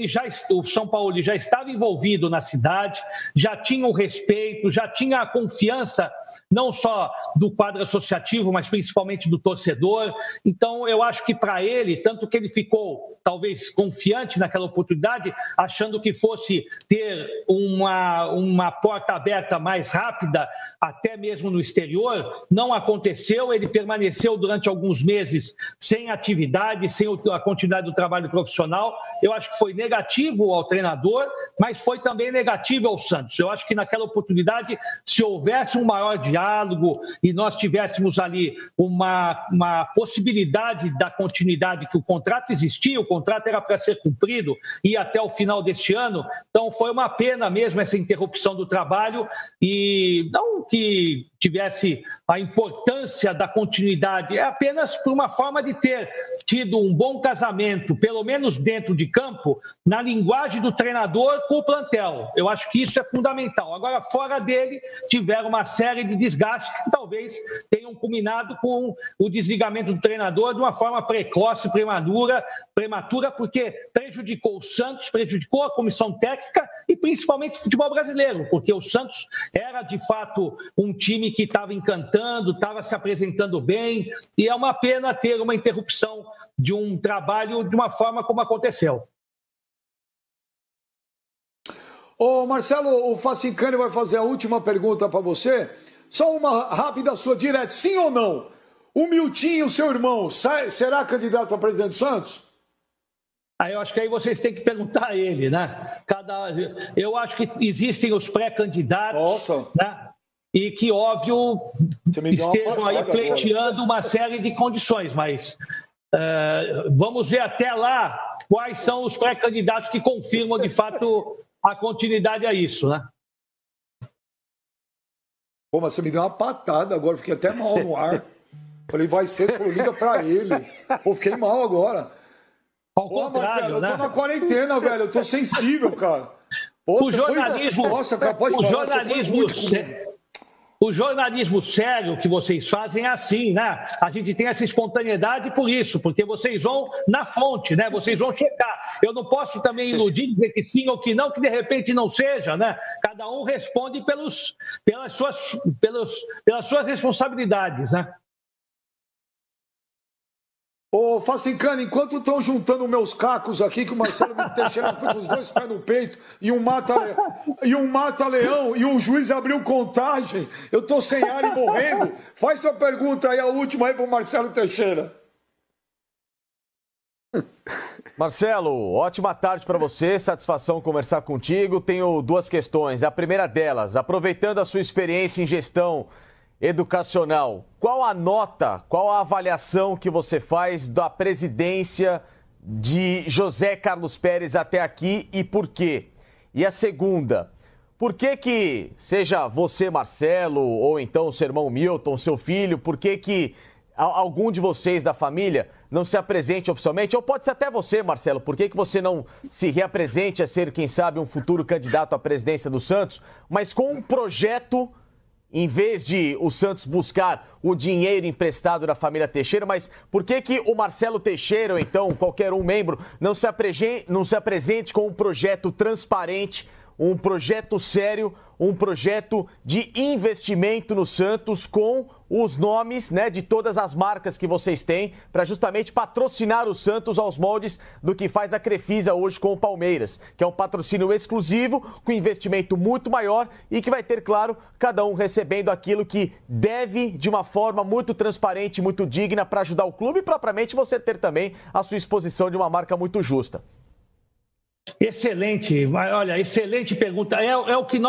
o São Paulo já estava envolvido na cidade, já tinha o respeito, já tinha a confiança não só do quadro associativo, mas principalmente do torcedor. Então, eu acho que para ele, tanto que ele ficou talvez confiante naquela oportunidade, achando que fosse ter uma porta aberta mais rápida, até mesmo no exterior, não aconteceu. Ele permaneceu durante alguns meses sem atividade, sem a continuidade do trabalho profissional. Eu acho que foi negativo ao treinador, mas foi também negativo ao Santos. Eu acho que naquela oportunidade, se houvesse um maior diálogo e nós tivéssemos ali uma possibilidade da continuidade, que o contrato existia, o contrato era para ser cumprido e até o final deste ano, então foi uma pena mesmo essa interrupção do trabalho, e não que tivesse a importância da continuidade, é apenas por uma forma de ter tido um bom casamento, pelo menos dentro de campo, na linguagem do treinador com o plantel. Eu acho que isso é fundamental. Agora, fora dele, tiveram uma série de desgastes que talvez tenham culminado com o desligamento do treinador de uma forma precoce, prematura, porque prejudicou o Santos, prejudicou a comissão técnica e principalmente o futebol brasileiro, porque o Santos era, de fato, um time que estava encantando, estava se apresentando bem, e é uma pena ter uma interrupção de um trabalho de uma forma como aconteceu. Ô Marcelo, o Facincani vai fazer a última pergunta para você. Só uma rápida sua, direta, sim ou não? O Miltinho, seu irmão, será candidato a presidente do Santos? Eu acho que aí vocês têm que perguntar a ele, né? Eu acho que existem os pré-candidatos, né? E que, óbvio, estejam aí pleiteando uma série de condições, mas Vamos ver até lá quais são os pré-candidatos que confirmam, de fato, a continuidade a isso, né? Pô, mas você me deu uma patada agora, fiquei até mal no ar. Falei, vai ser, você falou, liga pra ele. Pô, fiquei mal agora. Ao Pô, contrário, Marcelo, né? eu tô na quarentena, velho, eu tô sensível, cara. Pô, O jornalismo, Nossa, cara, pode falar, o jornalismo sério que vocês fazem é assim, né? A gente tem essa espontaneidade por isso, porque vocês vão na fonte, né? Vocês vão checar. Eu não posso também iludir, dizer que sim ou que não, que de repente não seja, né? Cada um responde pelas suas responsabilidades, né? Ô, Facincani, enquanto estão juntando meus cacos aqui, que o Marcelo Teixeira foi com os 2 pés no peito e um mata-leão e um juiz abriu contagem, eu tô sem ar e morrendo. Faz sua pergunta aí, a última aí pro Marcelo Teixeira. Marcelo, ótima tarde para você, satisfação conversar contigo. Tenho 2 questões. A primeira delas, aproveitando a sua experiência em gestão educacional, qual a nota, qual a avaliação que você faz da presidência de José Carlos Pérez até aqui e por quê? E a segunda, por que seja você, Marcelo, ou então o seu irmão Milton, seu filho, por que algum de vocês da família não se apresente oficialmente, ou pode ser até você, Marcelo, por que você não se reapresente a ser, quem sabe, um futuro candidato à presidência do Santos, mas com um projeto, em vez de o Santos buscar o dinheiro emprestado da família Teixeira, mas por que o Marcelo Teixeira, ou então qualquer membro, não se apresente com um projeto transparente, um projeto sério, um projeto de investimento no Santos com os nomes, né, de todas as marcas que vocês têm para justamente patrocinar o Santos aos moldes do que faz a Crefisa hoje com o Palmeiras, que é um patrocínio exclusivo, com investimento muito maior e que vai ter, claro, cada um recebendo aquilo que deve de uma forma muito transparente, muito digna para ajudar o clube e propriamente você ter também a sua exposição de uma marca muito justa. Excelente, olha, excelente pergunta. É o que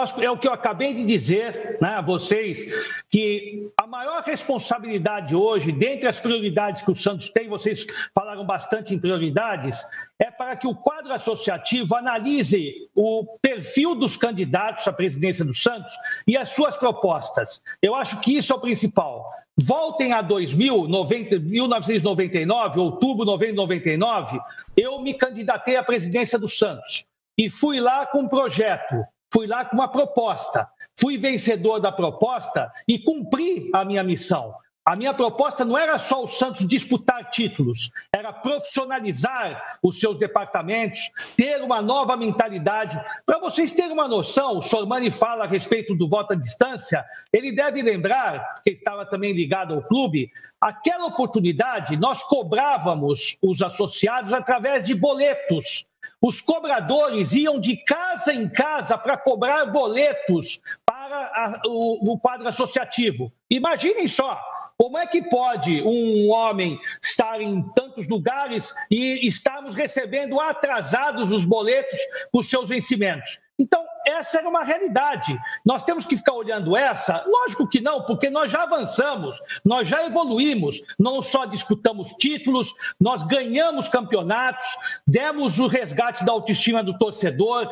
eu acabei de dizer, né, a vocês, que a maior responsabilidade hoje, dentre as prioridades que o Santos tem, vocês falaram bastante em prioridades, é para que o quadro associativo analise o perfil dos candidatos à presidência do Santos e as suas propostas. Eu acho que isso é o principal. Voltem a 1999, outubro, novembro de 99, eu me candidatei à presidência do Santos e fui lá com um projeto, fui lá com uma proposta, fui vencedor da proposta e cumpri a minha missão. A minha proposta não era só o Santos disputar títulos, era profissionalizar os seus departamentos, ter uma nova mentalidade. Para vocês terem uma noção, o Sormani fala a respeito do voto à distância, ele deve lembrar, que estava também ligado ao clube, aquela oportunidade nós cobrávamos os associados através de boletos. Os cobradores iam de casa em casa para cobrar boletos para o quadro associativo. Imaginem só. Como é que pode um homem estar em tantos lugares e estarmos recebendo atrasados os boletos com os seus vencimentos? Então, essa era uma realidade. Nós temos que ficar olhando essa? Lógico que não, porque nós já avançamos, nós já evoluímos, não só disputamos títulos, nós ganhamos campeonatos, demos o resgate da autoestima do torcedor.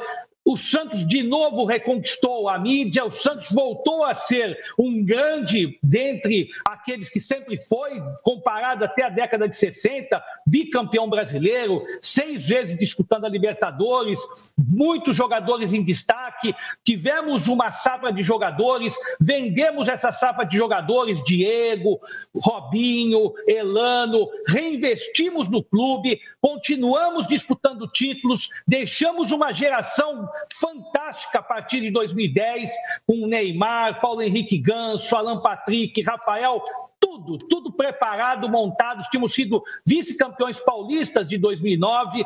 O Santos de novo reconquistou a mídia, o Santos voltou a ser um grande dentre aqueles que sempre foi, comparado até a década de 60, bicampeão brasileiro, 6 vezes disputando a Libertadores, muitos jogadores em destaque, tivemos uma safra de jogadores, vendemos essa safra de jogadores, Diego, Robinho, Elano, reinvestimos no clube, continuamos disputando títulos, deixamos uma geração fantástica a partir de 2010, com Neymar, Paulo Henrique Ganso, Alan Patrick, Rafael, tudo preparado, montado. Tínhamos sido vice-campeões paulistas de 2009,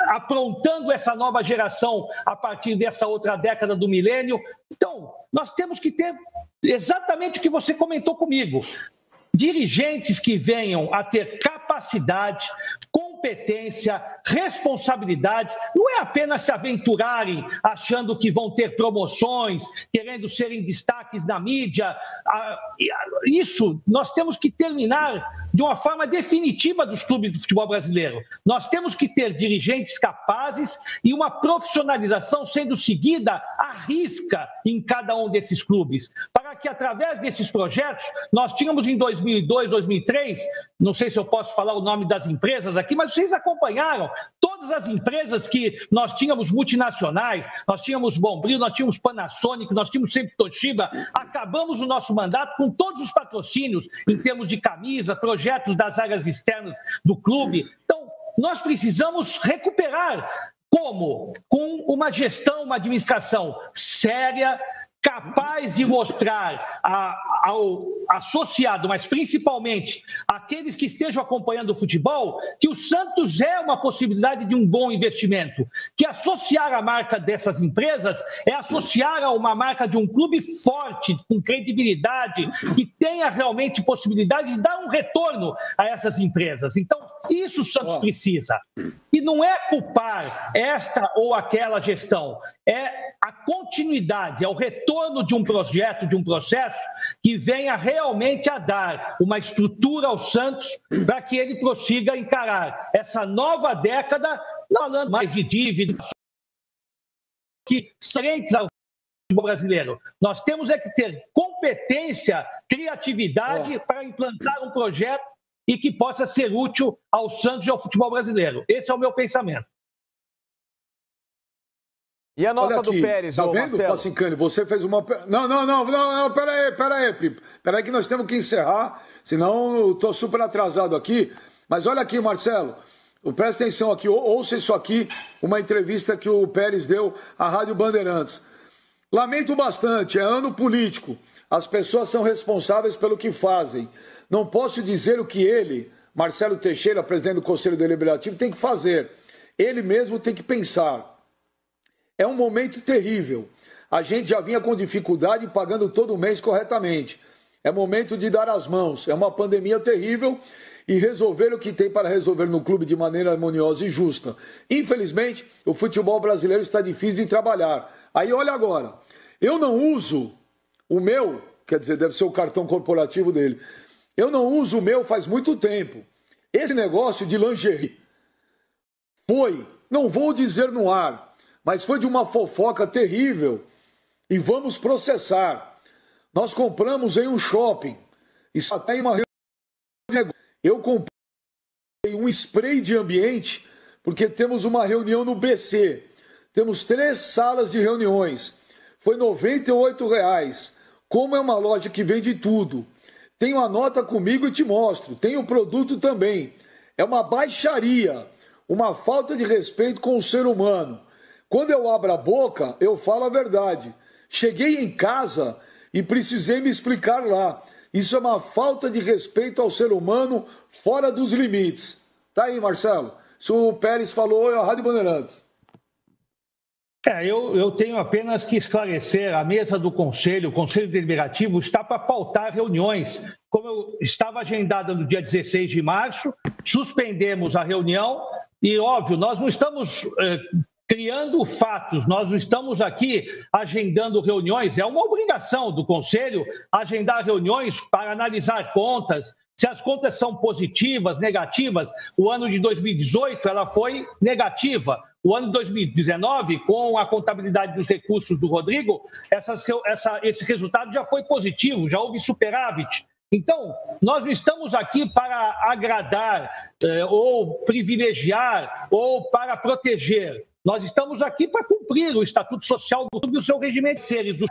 aprontando essa nova geração a partir dessa outra década do milênio. Então, nós temos que ter exatamente o que você comentou comigo. Dirigentes que venham a ter capacidade, competência, responsabilidade, não é apenas se aventurarem achando que vão ter promoções, querendo serem destaques na mídia. Isso nós temos que terminar de uma forma definitiva dos clubes do futebol brasileiro. Nós temos que ter dirigentes capazes e uma profissionalização sendo seguida à risca em cada um desses clubes, para que através desses projetos, nós tínhamos em 2002, 2003, não sei se eu posso falar o nome das empresas aqui, mas vocês acompanharam todas as empresas que nós tínhamos multinacionais, nós tínhamos Bombril, nós tínhamos Panasonic, nós tínhamos sempre Toshiba, acabamos o nosso mandato com todos os patrocínios em termos de camisa, projetos das áreas externas do clube. Então, nós precisamos recuperar. Como? Com uma gestão, uma administração séria, capaz de mostrar ao associado, mas principalmente aqueles que estejam acompanhando o futebol, que o Santos é uma possibilidade de um bom investimento, que associar a marca dessas empresas é associar a uma marca de um clube forte, com credibilidade, que tenha realmente possibilidade de dar um retorno a essas empresas. Então, isso o Santos precisa. E não é culpar esta ou aquela gestão, é a continuidade, é o retorno de um projeto, de um processo que venha realmente a dar uma estrutura ao Santos para que ele prossiga a encarar essa nova década, não falando mais de dívidas que frentes ao futebol brasileiro. Nós temos é que ter competência, criatividade para implantar um projeto e que possa ser útil ao Santos e ao futebol brasileiro. Esse é o meu pensamento. E a nota do Pérez, tá vendo, Facincani? Você fez uma... Não, peraí que nós temos que encerrar, senão eu estou super atrasado aqui. Mas olha aqui, Marcelo, presta atenção aqui, ouça isso aqui, uma entrevista que o Pérez deu à Rádio Bandeirantes. Lamento bastante, é ano político, as pessoas são responsáveis pelo que fazem. Não posso dizer o que ele, Marcelo Teixeira, presidente do Conselho Deliberativo, tem que fazer. Ele mesmo tem que pensar. É um momento terrível. A gente já vinha com dificuldade pagando todo mês corretamente. É momento de dar as mãos. É uma pandemia terrível e resolver o que tem para resolver no clube de maneira harmoniosa e justa. Infelizmente, o futebol brasileiro está difícil de trabalhar. Aí olha agora, eu não uso o meu, quer dizer, deve ser o cartão corporativo dele. Eu não uso o meu faz muito tempo. Esse negócio de lingerie foi, não vou dizer no ar, mas foi de uma fofoca terrível e vamos processar. Nós compramos em um shopping e só tem uma reunião. Eu comprei um spray de ambiente porque temos uma reunião no BC. Temos 3 salas de reuniões. Foi R$ 98,00. Como é uma loja que vende tudo. Tenho a nota comigo e te mostro. Tenho o produto também. É uma baixaria, uma falta de respeito com o ser humano. Quando eu abro a boca, eu falo a verdade. Cheguei em casa e precisei me explicar lá. Isso é uma falta de respeito ao ser humano fora dos limites. Tá aí, Marcelo. Isso o Pérez falou à Rádio Bandeirantes. Eu tenho apenas que esclarecer, a mesa do Conselho, o Conselho Deliberativo, está para pautar reuniões. Como eu estava agendada no dia 16 de março, suspendemos a reunião e, óbvio, nós não estamos criando fatos, nós não estamos aqui agendando reuniões, é uma obrigação do Conselho agendar reuniões para analisar contas, se as contas são positivas, negativas. O ano de 2018 ela foi negativa. O ano de 2019, com a contabilidade dos recursos do Rodrigo, esse resultado já foi positivo, já houve superávit. Então, nós não estamos aqui para agradar ou privilegiar ou para proteger. Nós estamos aqui para cumprir o Estatuto Social do Clube e o seu regimento de seres dos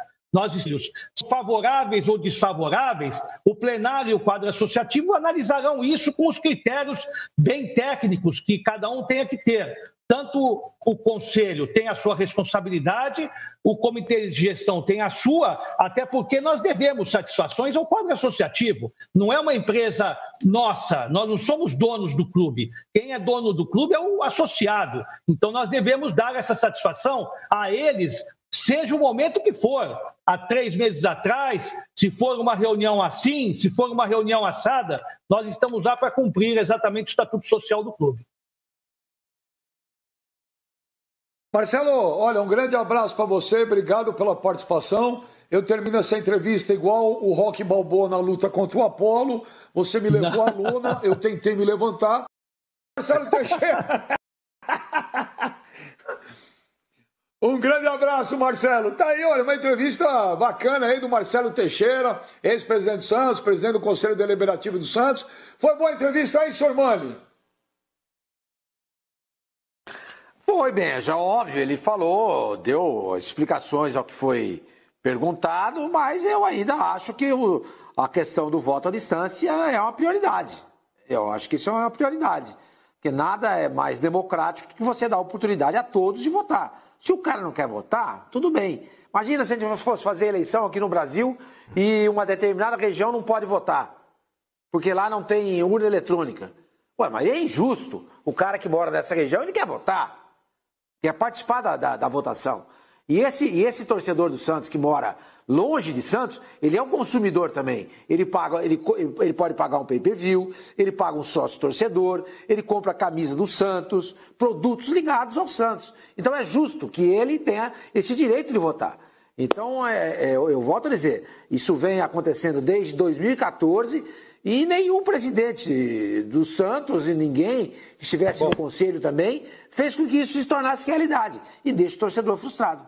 favoráveis ou desfavoráveis. O plenário e o quadro associativo analisarão isso com os critérios bem técnicos que cada um tenha que ter. Tanto o Conselho tem a sua responsabilidade, o Comitê de Gestão tem a sua, até porque nós devemos satisfações ao quadro associativo. Não é uma empresa nossa, nós não somos donos do clube. Quem é dono do clube é o associado. Então nós devemos dar essa satisfação a eles, seja o momento que for. Há 3 meses atrás, se for uma reunião assim, se for uma reunião assada, nós estamos lá para cumprir exatamente o Estatuto Social do clube. Marcelo, olha, um grande abraço para você, obrigado pela participação. Eu termino essa entrevista igual o Rocky Balboa na luta contra o Apolo. Você me levou à lona, eu tentei me levantar. Marcelo Teixeira. Um grande abraço, Marcelo. Tá aí, olha, uma entrevista bacana aí do Marcelo Teixeira, ex-presidente do Santos, presidente do Conselho Deliberativo do Santos. Foi boa entrevista aí, Sormani? Foi, Benja, óbvio, ele falou, deu explicações ao que foi perguntado, mas eu ainda acho que a questão do voto à distância é uma prioridade. Eu acho que isso é uma prioridade, porque nada é mais democrático do que você dar oportunidade a todos de votar. Se o cara não quer votar, tudo bem. Imagina se a gente fosse fazer eleição aqui no Brasil e uma determinada região não pode votar, porque lá não tem urna eletrônica. Ué, mas é injusto. O cara que mora nessa região, ele quer votar, quer participar da votação. E esse torcedor do Santos que mora longe de Santos, ele é um consumidor também. Ele pode pagar um pay-per-view, ele paga um sócio torcedor, ele compra a camisa do Santos, produtos ligados ao Santos. Então é justo que ele tenha esse direito de votar. Então eu volto a dizer, isso vem acontecendo desde 2014 e nenhum presidente do Santos e ninguém que estivesse no conselho também fez com que isso se tornasse realidade e deixa o torcedor frustrado.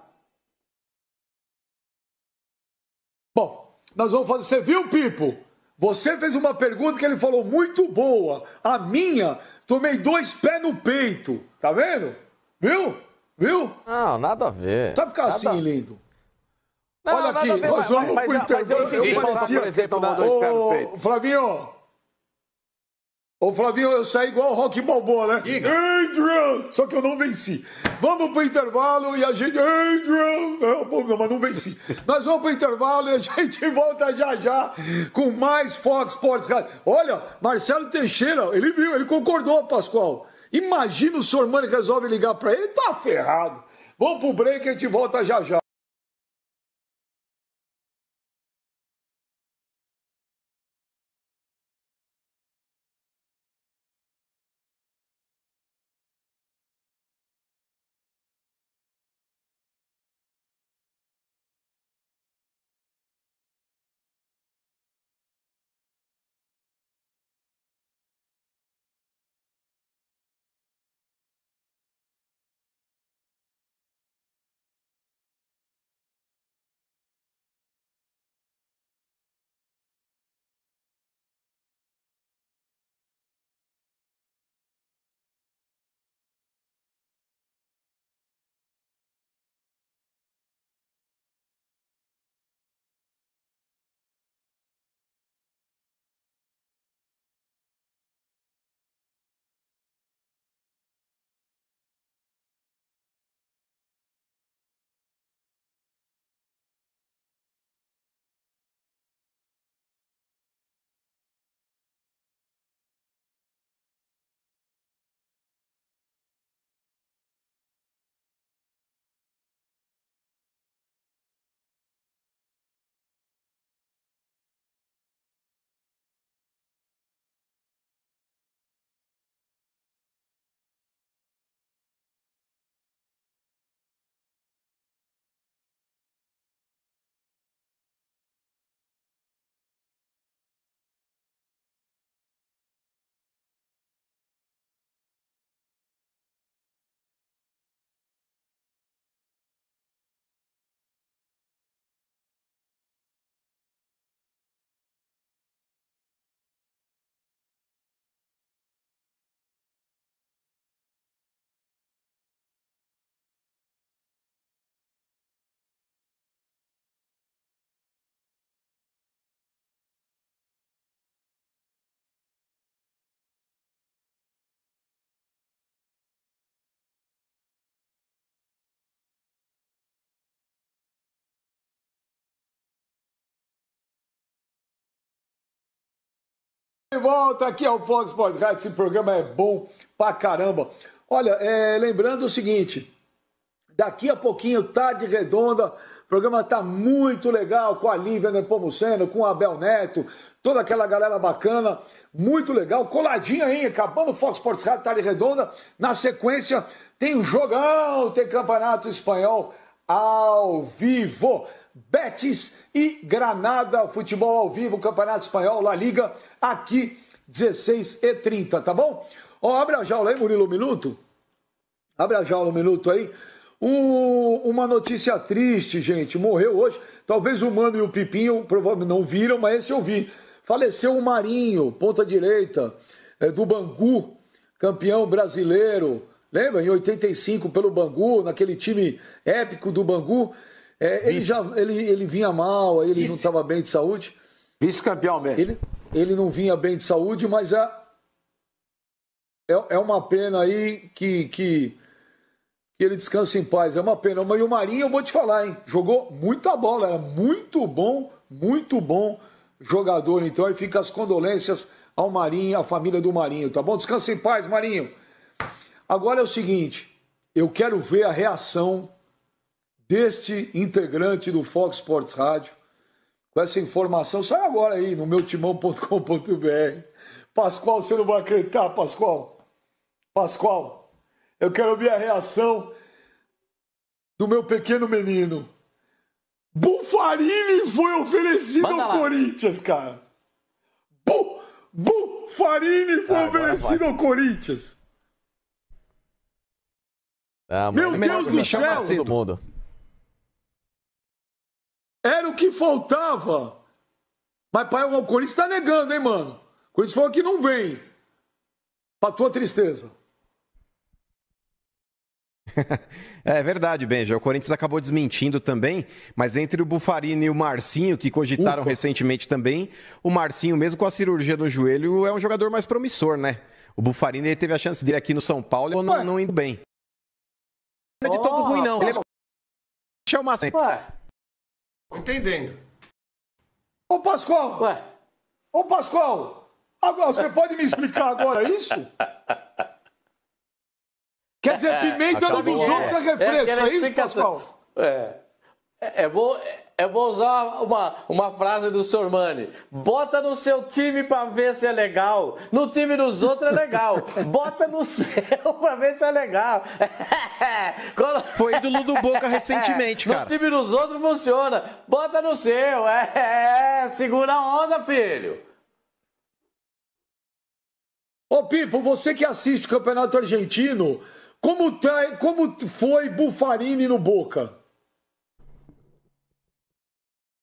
Bom, nós vamos fazer... Você viu, Pipo? Você fez uma pergunta que ele falou muito boa. A minha, tomei 2 pés no peito. Tá vendo? Viu? Viu? Não, nada a ver. Só ficar assim, lindo. Não, olha aqui, nós vamos pro intervalo. Eu parecia... por exemplo, Ô, Flavinho... Ô, Flavinho, eu saí igual o Rocky Balboa, né? Adrian! Só que eu não venci. Vamos pro intervalo e a gente... Adrian! Não, mas não venci. Nós vamos pro intervalo e a gente volta já com mais Fox Sports. Olha, Marcelo Teixeira, ele viu, ele concordou, Pascoal. Imagina o Sormani resolve ligar pra ele, tá ferrado. Vamos pro break e a gente volta já. De volta aqui ao Fox Sports Rádio, esse programa é bom pra caramba. Olha, lembrando o seguinte, daqui a pouquinho, Tarde Redonda, programa tá muito legal, com a Lívia Nepomuceno, com o Abel Neto, toda aquela galera bacana, muito legal, coladinha aí, acabando o Fox Sports Rádio, Tarde Redonda. Na sequência, tem o jogão, tem Campeonato Espanhol ao vivo. Betis e Granada, futebol ao vivo, Campeonato Espanhol, La Liga, aqui, 16h30, tá bom? Ó, abre a jaula aí, Murilo, um minuto. Abre a jaula um minuto aí. Uma notícia triste, gente. Morreu hoje. Talvez o Mano e o Pipinho provavelmente não viram, mas esse eu vi. Faleceu o Marinho, ponta direita, do Bangu, campeão brasileiro. Lembra? Em 85 pelo Bangu, naquele time épico do Bangu. Ele vinha mal, ele não estava bem de saúde. Vice-campeão mesmo. Ele não vinha bem de saúde, mas é uma pena aí que ele descanse em paz. É uma pena. E o Marinho, eu vou te falar, hein? Jogou muita bola, era muito bom jogador. Então aí fica as condolências ao Marinho, à família do Marinho, tá bom? Descanse em paz, Marinho. Agora é o seguinte, eu quero ver a reação deste integrante do Fox Sports Rádio com essa informação. Sai agora aí no meutimão.com.br. Pascoal, você não vai acreditar, Pascoal? Pascoal, eu quero ver a reação do meu pequeno menino. Buffarini foi oferecido ao Corinthians, cara. Buffarini foi oferecido ao Corinthians. Meu Deus do céu! Era o que faltava. Mas pai, o Corinthians tá negando, hein, mano? O Corinthians falou que não vem. Pra tua tristeza. É verdade, Benja. O Corinthians acabou desmentindo também, mas entre o Buffarini e o Marcinho, que cogitaram recentemente também, o Marcinho, mesmo com a cirurgia no joelho, é um jogador mais promissor, né? O Buffarini ele teve a chance dele aqui no São Paulo e não indo bem. Não é de todo ruim, não. Ele é uma sempre. Entendendo. Ô, Pascoal! Ô, Pascoal! Agora, você pode me explicar agora isso? Quer dizer, pimenta dos outros é refresco, é isso, Pascoal? Eu vou usar uma frase do Sormani. Bota no seu time pra ver se é legal. No time dos outros é legal. Bota no seu pra ver se é legal. Foi ídolo do Boca recentemente, cara. No time dos outros funciona. Bota no seu. Segura a onda, filho. Ô, Pipo, você que assiste o Campeonato Argentino, como foi Buffarini no Boca?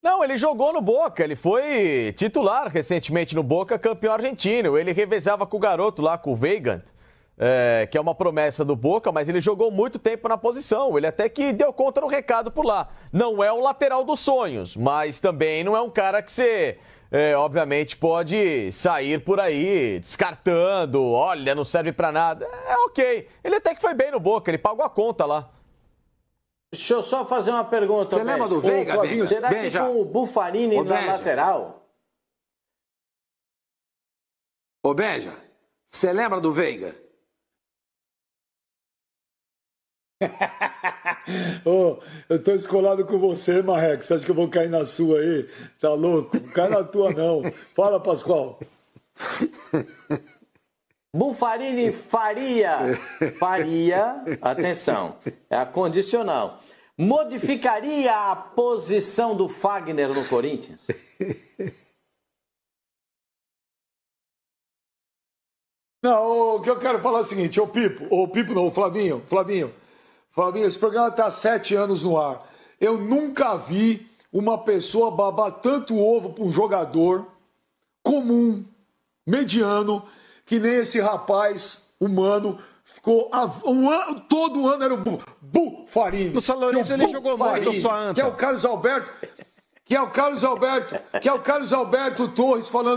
Não, ele jogou no Boca, ele foi titular recentemente no Boca, campeão argentino. Ele revezava com o garoto lá, com o Weigand, que é uma promessa do Boca, mas ele jogou muito tempo na posição. Ele até que deu conta no recado por lá. Não é o lateral dos sonhos, mas também não é um cara que você, obviamente, pode sair por aí descartando. Olha, não serve pra nada. É ok. Ele até que foi bem no Boca, ele pagou a conta lá. Deixa eu só fazer uma pergunta. Você lembra do Veiga, Benja? Será que com o Buffarini na lateral? Ô, Benja, você lembra do Veiga? Eu tô escolado com você, Marreco. Você acha que eu vou cair na sua aí? Tá louco? Não cai na tua, não. Fala, Pascoal. Buffarini faria, atenção, é a condicional, modificaria a posição do Fagner no Corinthians? Não, o que eu quero falar é o seguinte, o Flavinho, esse programa está há 7 anos no ar. Eu nunca vi uma pessoa babar tanto ovo para um jogador comum, mediano, que nem esse rapaz humano ficou todo ano era o Buffarini. No São Lourenço ele jogou muito só antes. Que é o Carlos Alberto Torres falando